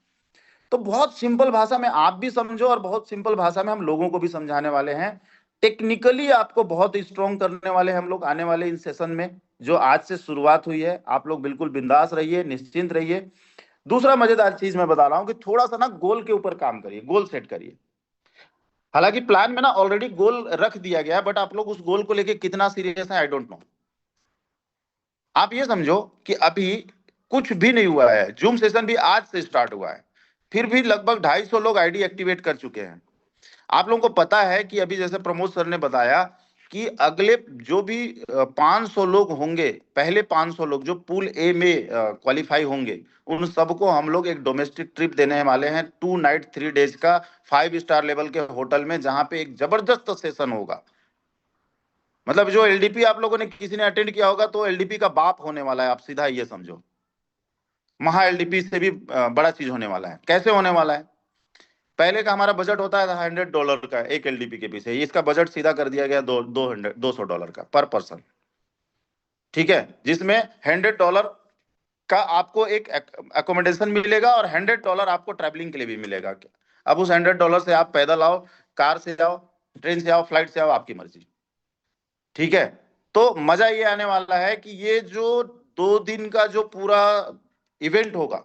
तो बहुत सिंपल भाषा में आप भी समझो, और बहुत सिंपल भाषा में हम लोगों को भी समझाने वाले हैं। टेक्निकली आपको बहुत स्ट्रॉन्ग करने वाले हैं हम लोग आने वाले इन सेशन में, जो आज से शुरुआत हुई है। आप लोग बिल्कुल बिंदास रहिए, निश्चिंत रहिए। दूसरा मजेदार चीज मैं बता रहा हूं कि थोड़ा सा ना गोल के ऊपर काम करिए, गोल सेट करिए। हालांकि प्लान में ना ऑलरेडी गोल रख दिया गया है, बट आप लोग उस गोल को लेके कितना सीरियस है आई डोंट नो। आप ये समझो कि अभी कुछ भी नहीं हुआ है, जूम सेशन भी आज से स्टार्ट हुआ है, फिर भी लगभग 250 लोग आईडी एक्टिवेट कर चुके हैं। आप लोगों को पता है कि अभी जैसे प्रमोद सर ने बताया कि अगले जो भी 500 लोग होंगे, पहले 500 लोग जो पूल ए में क्वालिफाई होंगे, उन सबको हम लोग एक डोमेस्टिक ट्रिप देने वाले हैं, 2 नाइट 3 डेज का, 5 स्टार लेवल के होटल में, जहां पे एक जबरदस्त सेशन होगा। मतलब जो एलडीपी आप लोगों ने किसी ने अटेंड किया होगा, तो एलडीपी का बाप होने वाला है, आप सीधा ये समझो। महा एलडीपी से भी बड़ा चीज होने वाला है। कैसे होने वाला है? पहले का हमारा बजट होता है $100 का एक एलडीपी के पीछे, इसका बजट सीधा कर दिया गया $200 का पर पर्सन, ठीक है। जिसमें $100 का आपको एक अकोमोडेशन मिलेगा और $100 आपको ट्रैवलिंग के लिए भी मिलेगा। अब उस $100 से आप पैदल आओ, कार से आओ, ट्रेन से आओ, फ्लाइट से आओ, आपकी मर्जी, ठीक है। तो मजा ये आने वाला है कि ये जो 2 दिन का जो पूरा इवेंट होगा,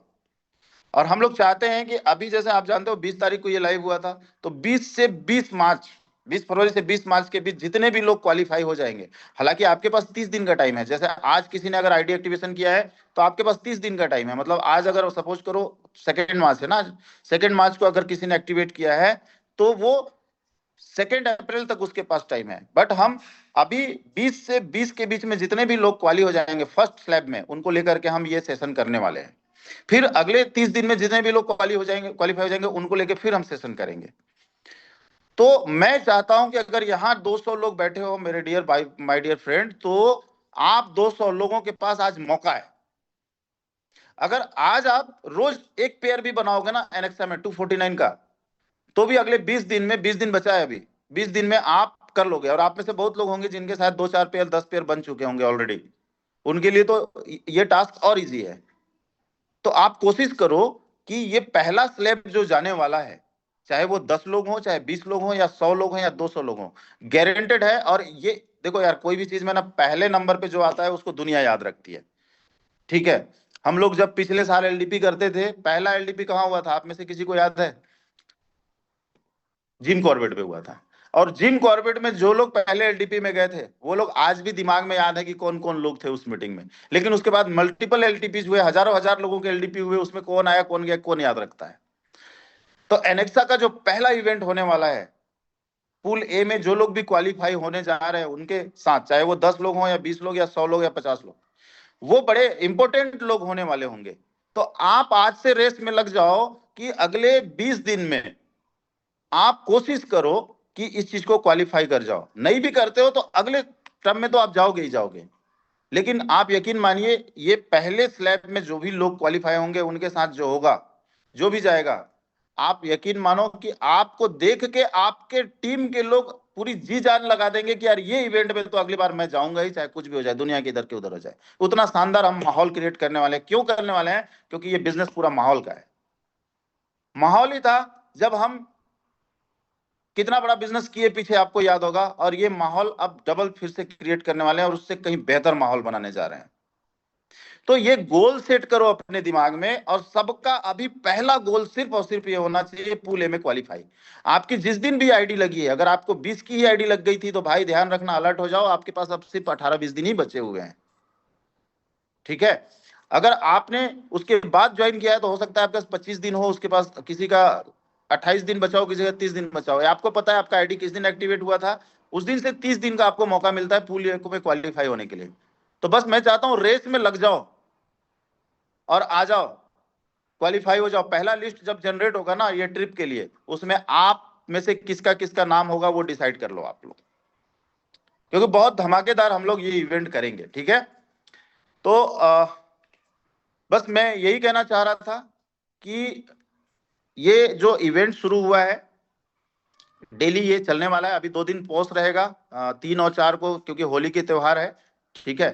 और हम लोग चाहते हैं कि अभी जैसे आप जानते हो 20 तारीख को ये लाइव हुआ था, तो 20 से 20 मार्च, 20 फरवरी से 20 मार्च के बीच जितने भी लोग क्वालिफाई हो जाएंगे, हालांकि आपके पास 30 दिन का टाइम है। जैसे आज किसी ने अगर आईडी एक्टिवेशन किया है तो आपके पास 30 दिन का टाइम है। मतलब आज अगर सपोज करो 2 मार्च है ना, 2 मार्च को अगर किसी ने एक्टिवेट किया है, तो वो 2 अप्रैल तक उसके पास टाइम है। बट हम अभी 20 से 20 के बीच में जितने भी लोग क्वाली हो जाएंगे फर्स्ट स्लैब में, उनको लेकर के हम ये सेशन करने वाले हैं। फिर अगले 30 दिन में जितने भी लोग क्वालिफाई हो जाएंगे उनको लेकर फिर हम सेशन करेंगे। तो मैं चाहता हूं कि अगर यहाँ 200 लोग बैठे हो मेरे डियर माय डियर फ्रेंड, तो आप 200 लोगों के पास आज मौका है। अगर आज आप रोज एक पेयर भी बनाओगे ना एनेक्सा में 249 का, तो भी अगले 20 दिन में, 20 दिन बचा है अभी, 20 दिन में आप कर लोगे। और आप में से बहुत लोग होंगे जिनके साथ 2-4 पेयर 10 पेयर बन चुके होंगे ऑलरेडी, उनके लिए तो ये टास्क और इजी है। तो आप कोशिश करो कि ये पहला स्लैब जो जाने वाला है, चाहे वो 10 लोग हो, चाहे 20 लोग हो, या 100 लोग हो, या 200 लोग हो, गारंटेड है। और ये देखो यार, कोई भी चीज में ना पहले नंबर पे जो आता है उसको दुनिया याद रखती है, ठीक है। हम लोग जब पिछले साल एलडीपी करते थे, पहला एलडीपी कहाँ हुआ था, आप में से किसी को याद है? जिम कॉर्बेट पे हुआ था। और जिम कॉर्बेट में जो लोग पहले एलडीपी में गए थे, वो लोग आज भी दिमाग में याद है कि कौन कौन लोग थे उस मीटिंग में। लेकिन उसके बाद मल्टीपल एलटीपी हुए, हजारों हजार लोगों के एलडीपी हुए, उसमें कौन आया कौन गया कौन याद रखता है। तो एनेक्सा का जो पहला इवेंट होने वाला है, पूल ए में जो लोग भी क्वालिफाई होने जा रहे हैं उनके साथ, चाहे वो 10 लोग हो, या 20 लोग, या 100 लोग, या 50 लोग, वो बड़े इंपॉर्टेंट लोग होने वाले होंगे। तो आप आज से रेस में लग जाओ कि अगले 20 दिन में आप कोशिश करो कि इस चीज को क्वालिफाई कर जाओ। नहीं भी करते हो तो अगले टर्म में तो आप जाओगे ही जाओगे। लेकिन आप यकीन मानिए, ये पहले स्लैब में जो भी लोग क्वालिफाई होंगे उनके साथ जो होगा, जो भी जाएगा, आप यकीन मानो कि आपको देख के आपके टीम के लोग पूरी जी जान लगा देंगे कि यार ये इवेंट में तो अगली बार मैं जाऊंगा ही, चाहे कुछ भी हो जाए, दुनिया की इधर के उधर हो जाए। उतना शानदार हम माहौल क्रिएट करने वाले हैं। क्यों करने वाले हैं? क्योंकि ये बिजनेस पूरा माहौल का है। माहौल ही था जब हम कितना बड़ा बिजनेस किए पीछे, आपको याद होगा। और ये माहौल अब डबल फिर से क्रिएट करने वाले हैं और उससे कहीं बेहतर माहौल बनाने जा रहे हैं। तो ये गोल सेट करो अपने दिमाग में, और सबका अभी पहला गोल सिर्फ और सिर्फ ये होना चाहिए, पूल ए में क्वालिफाई। आपकी जिस दिन भी आईडी लगी है, अगर आपको 20 की ही आईडी लग गई थी तो भाई ध्यान रखना, अलर्ट हो जाओ, आपके पास अब सिर्फ 18-20 दिन ही बचे हुए हैं, ठीक है। अगर आपने उसके बाद ज्वाइन किया है तो हो सकता है आपके पास 25 दिन हो, उसके पास किसी का 28 दिन बचाओ, किसी का 30 दिन बचाओ। आपको पता है आपका आईडी किस दिन एक्टिवेट हुआ था, उस दिन से 30 दिन का आपको मौका मिलता है पूल ए में क्वालिफाई होने के लिए। तो बस मैं चाहता हूं रेस में लग जाओ और आ जाओ, क्वालिफाई हो जाओ। पहला लिस्ट जब जनरेट होगा ना ये ट्रिप के लिए, उसमें आप में से किसका किसका नाम होगा वो डिसाइड कर लो आप लोग, क्योंकि बहुत धमाकेदार हम लोग ये इवेंट करेंगे, ठीक है। तो बस मैं यही कहना चाह रहा था कि ये जो इवेंट शुरू हुआ है डेली ये चलने वाला है। अभी 2 दिन पॉज रहेगा, 3 और 4 को, क्योंकि होली के त्योहार है, ठीक है।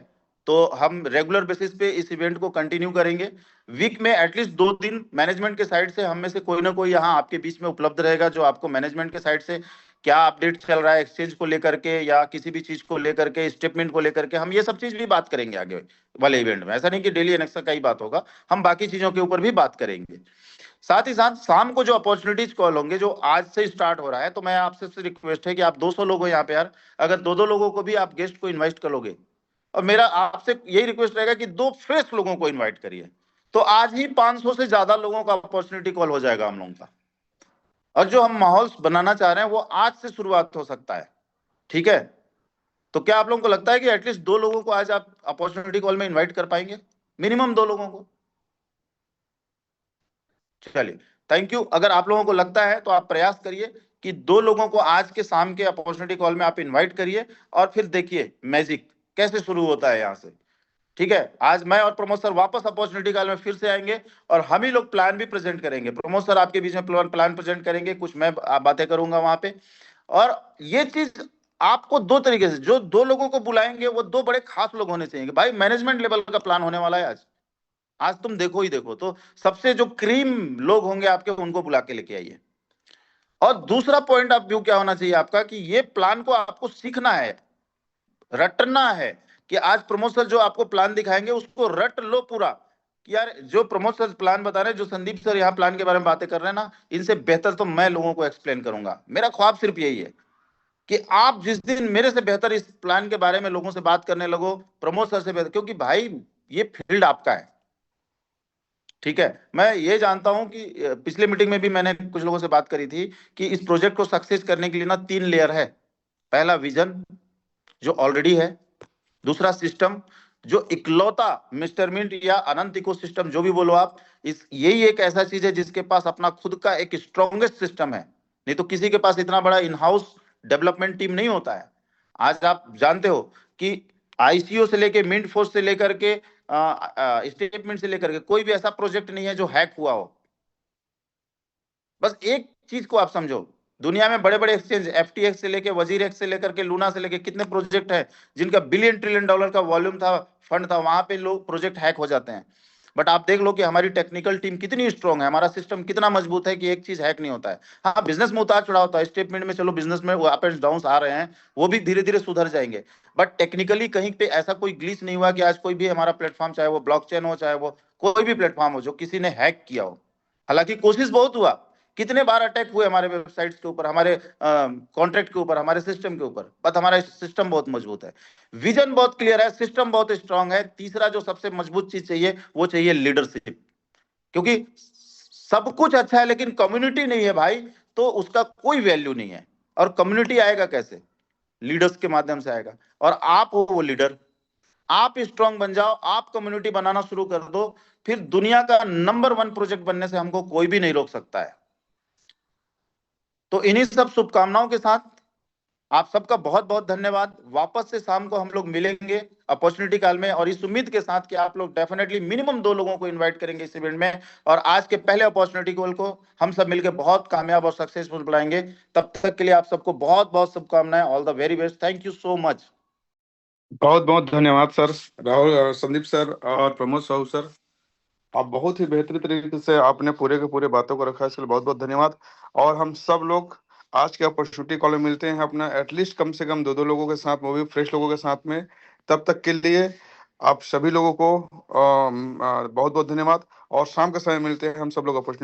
तो हम रेगुलर बेसिस पे इस इवेंट को कंटिन्यू करेंगे। वीक में एटलीस्ट 2 दिन मैनेजमेंट के साइड से हम में से कोई ना कोई यहाँ आपके बीच में उपलब्ध रहेगा, जो आपको मैनेजमेंट के साइड से क्या अपडेट चल रहा है एक्सचेंज को लेकर के, या किसी भी चीज को लेकर के, स्टेटमेंट को लेकर के, हम ये सब चीज भी बात करेंगे आगे वाले इवेंट में। ऐसा नहीं कि डेली एनेक्सा का ही बात होगा, हम बाकी चीजों के ऊपर भी बात करेंगे। साथ ही साथ शाम को जो अपॉर्चुनिटीज कॉल होंगे, जो आज से स्टार्ट हो रहा है, तो मैं आपसे रिक्वेस्ट है कि आप 200 लोग हो यहाँ पे यार, अगर 2-2 लोगों को भी आप गेस्ट को इनवाइट करोगे, और मेरा आपसे यही रिक्वेस्ट रहेगा कि 2 फ्रेश लोगों को इनवाइट करिए, तो आज ही 500 से ज्यादा लोगों का अपॉर्चुनिटी कॉल हो जाएगा हम लोगों का। और जो हम माहौल बनाना चाह रहे हैं वो आज से शुरुआत हो सकता है, ठीक है। तो क्या आप लोगों को लगता है कि एटलीस्ट 2 लोगों को आज आप अपॉर्चुनिटी कॉल में इन्वाइट कर पाएंगे? मिनिमम 2 लोगों को। चलिए, थैंक यू। अगर आप लोगों को लगता है तो आप प्रयास करिए कि 2 लोगों को आज के शाम के अपॉर्चुनिटी कॉल में आप इनवाइट करिए, और फिर देखिए मैजिक कैसे शुरू होता है यहाँ से, ठीक है। आज मैं और प्रमोद सर वापस अपॉर्चुनिटी कॉल में फिर से आएंगे, और हम ही लोग प्लान भी प्रेजेंट करेंगे। प्रमोद सर आपके बीच में प्लान प्रेजेंट करेंगे, कुछ मैं बातें करूंगा वहां पे। और ये चीज आपको 2 तरीके से, जो 2 लोगों को बुलाएंगे वो 2 बड़े खास लोग होने चाहिए। भाई मैनेजमेंट लेवल का प्लान होने वाला है आज, आज तुम देखो ही देखो। तो सबसे जो क्रीम लोग होंगे आपके, उनको बुला के लेके आइए। और दूसरा पॉइंट ऑफ व्यू क्या होना चाहिए आपका, कि ये प्लान को आपको सीखना है, रटना है। कि आज प्रमोद सर जो आपको प्लान दिखाएंगे उसको रट लो पूरा, कि यार जो प्रमोद सर प्लान बता रहे हैं, जो संदीप सर यहाँ प्लान के बारे में बातें कर रहे हैं ना, इनसे बेहतर तो मैं लोगों को एक्सप्लेन करूंगा। मेरा ख्वाब सिर्फ यही है कि आप जिस दिन मेरे से बेहतर इस प्लान के बारे में लोगों से बात करने लगो, प्रमोद सर से बेहतर, क्योंकि भाई ये फील्ड आपका है, ठीक है। मैं ये जानता हूं कि पिछले मीटिंग में भी मैंने कुछ लोगों से बात करी थी कि इस प्रोजेक्ट को सक्सेस करने के लिए ना 3 लेयर है। पहला विजन जो ऑलरेडी है, दूसरा सिस्टम जो इकलौता मिस्टर मिंट या अनंत इकोसिस्टम जो भी बोलो आप, इस यही एक ऐसा चीज है जिसके पास अपना खुद का एक स्ट्रॉन्गेस्ट सिस्टम है। नहीं तो किसी के पास इतना बड़ा इन हाउस डेवलपमेंट टीम नहीं होता है। आज आप जानते हो कि आईसीओ से लेके मिंट फोर्स से लेकर के स्टेटमेंट से लेकर के कोई भी ऐसा प्रोजेक्ट नहीं है जो हैक हुआ हो। बस एक चीज को आप समझो, दुनिया में बड़े बड़े एक्सचेंज एफटीएक्स से लेके वजीर एक्स से लेकर के लूना से लेके कितने प्रोजेक्ट हैं जिनका बिलियन ट्रिलियन डॉलर का वॉल्यूम था, फंड था, वहां पे लोग प्रोजेक्ट हैक हो जाते हैं। बट आप देख लो कि हमारी टेक्निकल टीम कितनी स्ट्रांग है, हमारा सिस्टम कितना मजबूत है कि एक चीज हैक नहीं होता है। हाँ, बिजनेस में उतार चढ़ाव होता है, स्टेटमेंट में चलो बिजनेस में वो अप एंड डाउन आ रहे हैं, वो भी धीरे धीरे सुधर जाएंगे। बट टेक्निकली कहीं पे ऐसा कोई ग्लिच नहीं हुआ कि आज कोई भी हमारा प्लेटफॉर्म, चाहे वो ब्लॉकचेन हो, चाहे वो कोई भी प्लेटफॉर्म हो, जो किसी ने हैक किया हो। हालांकि कोशिश बहुत हुआ, कितने बार अटैक हुए हमारे वेबसाइट्स के ऊपर, हमारे कॉन्ट्रैक्ट के ऊपर, हमारे सिस्टम के ऊपर, बट हमारा सिस्टम बहुत मजबूत है, विजन बहुत क्लियर है, सिस्टम बहुत स्ट्रांग है। तीसरा जो सबसे मजबूत चीज चाहिए वो चाहिए लीडरशिप। क्योंकि सब कुछ अच्छा है लेकिन कम्युनिटी नहीं है भाई, तो उसका कोई वैल्यू नहीं है। और कम्युनिटी आएगा कैसे? लीडर्स के माध्यम से आएगा। और आप हो वो लीडर, आप स्ट्रांग बन जाओ, आप कम्युनिटी बनाना शुरू कर दो, फिर दुनिया का नंबर 1 प्रोजेक्ट बनने से हमको कोई भी नहीं रोक सकता है। तो इन्हीं सब शुभकामनाओं के साथ आप सबका बहुत बहुत धन्यवाद। वापस से शाम को हम लोग मिलेंगे अपॉर्चुनिटी काल में, और इस उम्मीद के साथ कि आप लोग डेफिनेटली मिनिमम 2 लोगों को इनवाइट करेंगे इस इवेंट में, और आज के पहले अपॉर्चुनिटी कॉल को हम सब मिलकर बहुत कामयाब और सक्सेसफुल बनाएंगे। तब तक के लिए आप सबको बहुत बहुत शुभकामनाएं। All the very best. Thank you so much. बहुत बहुत धन्यवाद सर, राहुल, संदीप सर और प्रमोद साहू सर। आप बहुत ही बेहतरीन तरीके से आपने पूरे के पूरे बातों को रखा है, इसके लिए बहुत बहुत धन्यवाद। और हम सब लोग आज के अपॉर्चुनिटी कॉल में मिलते हैं अपना एटलीस्ट कम से कम 2-2 लोगों के साथ, वो भी फ्रेश लोगों के साथ में। तब तक के लिए आप सभी लोगों को बहुत बहुत धन्यवाद, और शाम के समय मिलते हैं हम सब लोग अपॉर्चुनिटी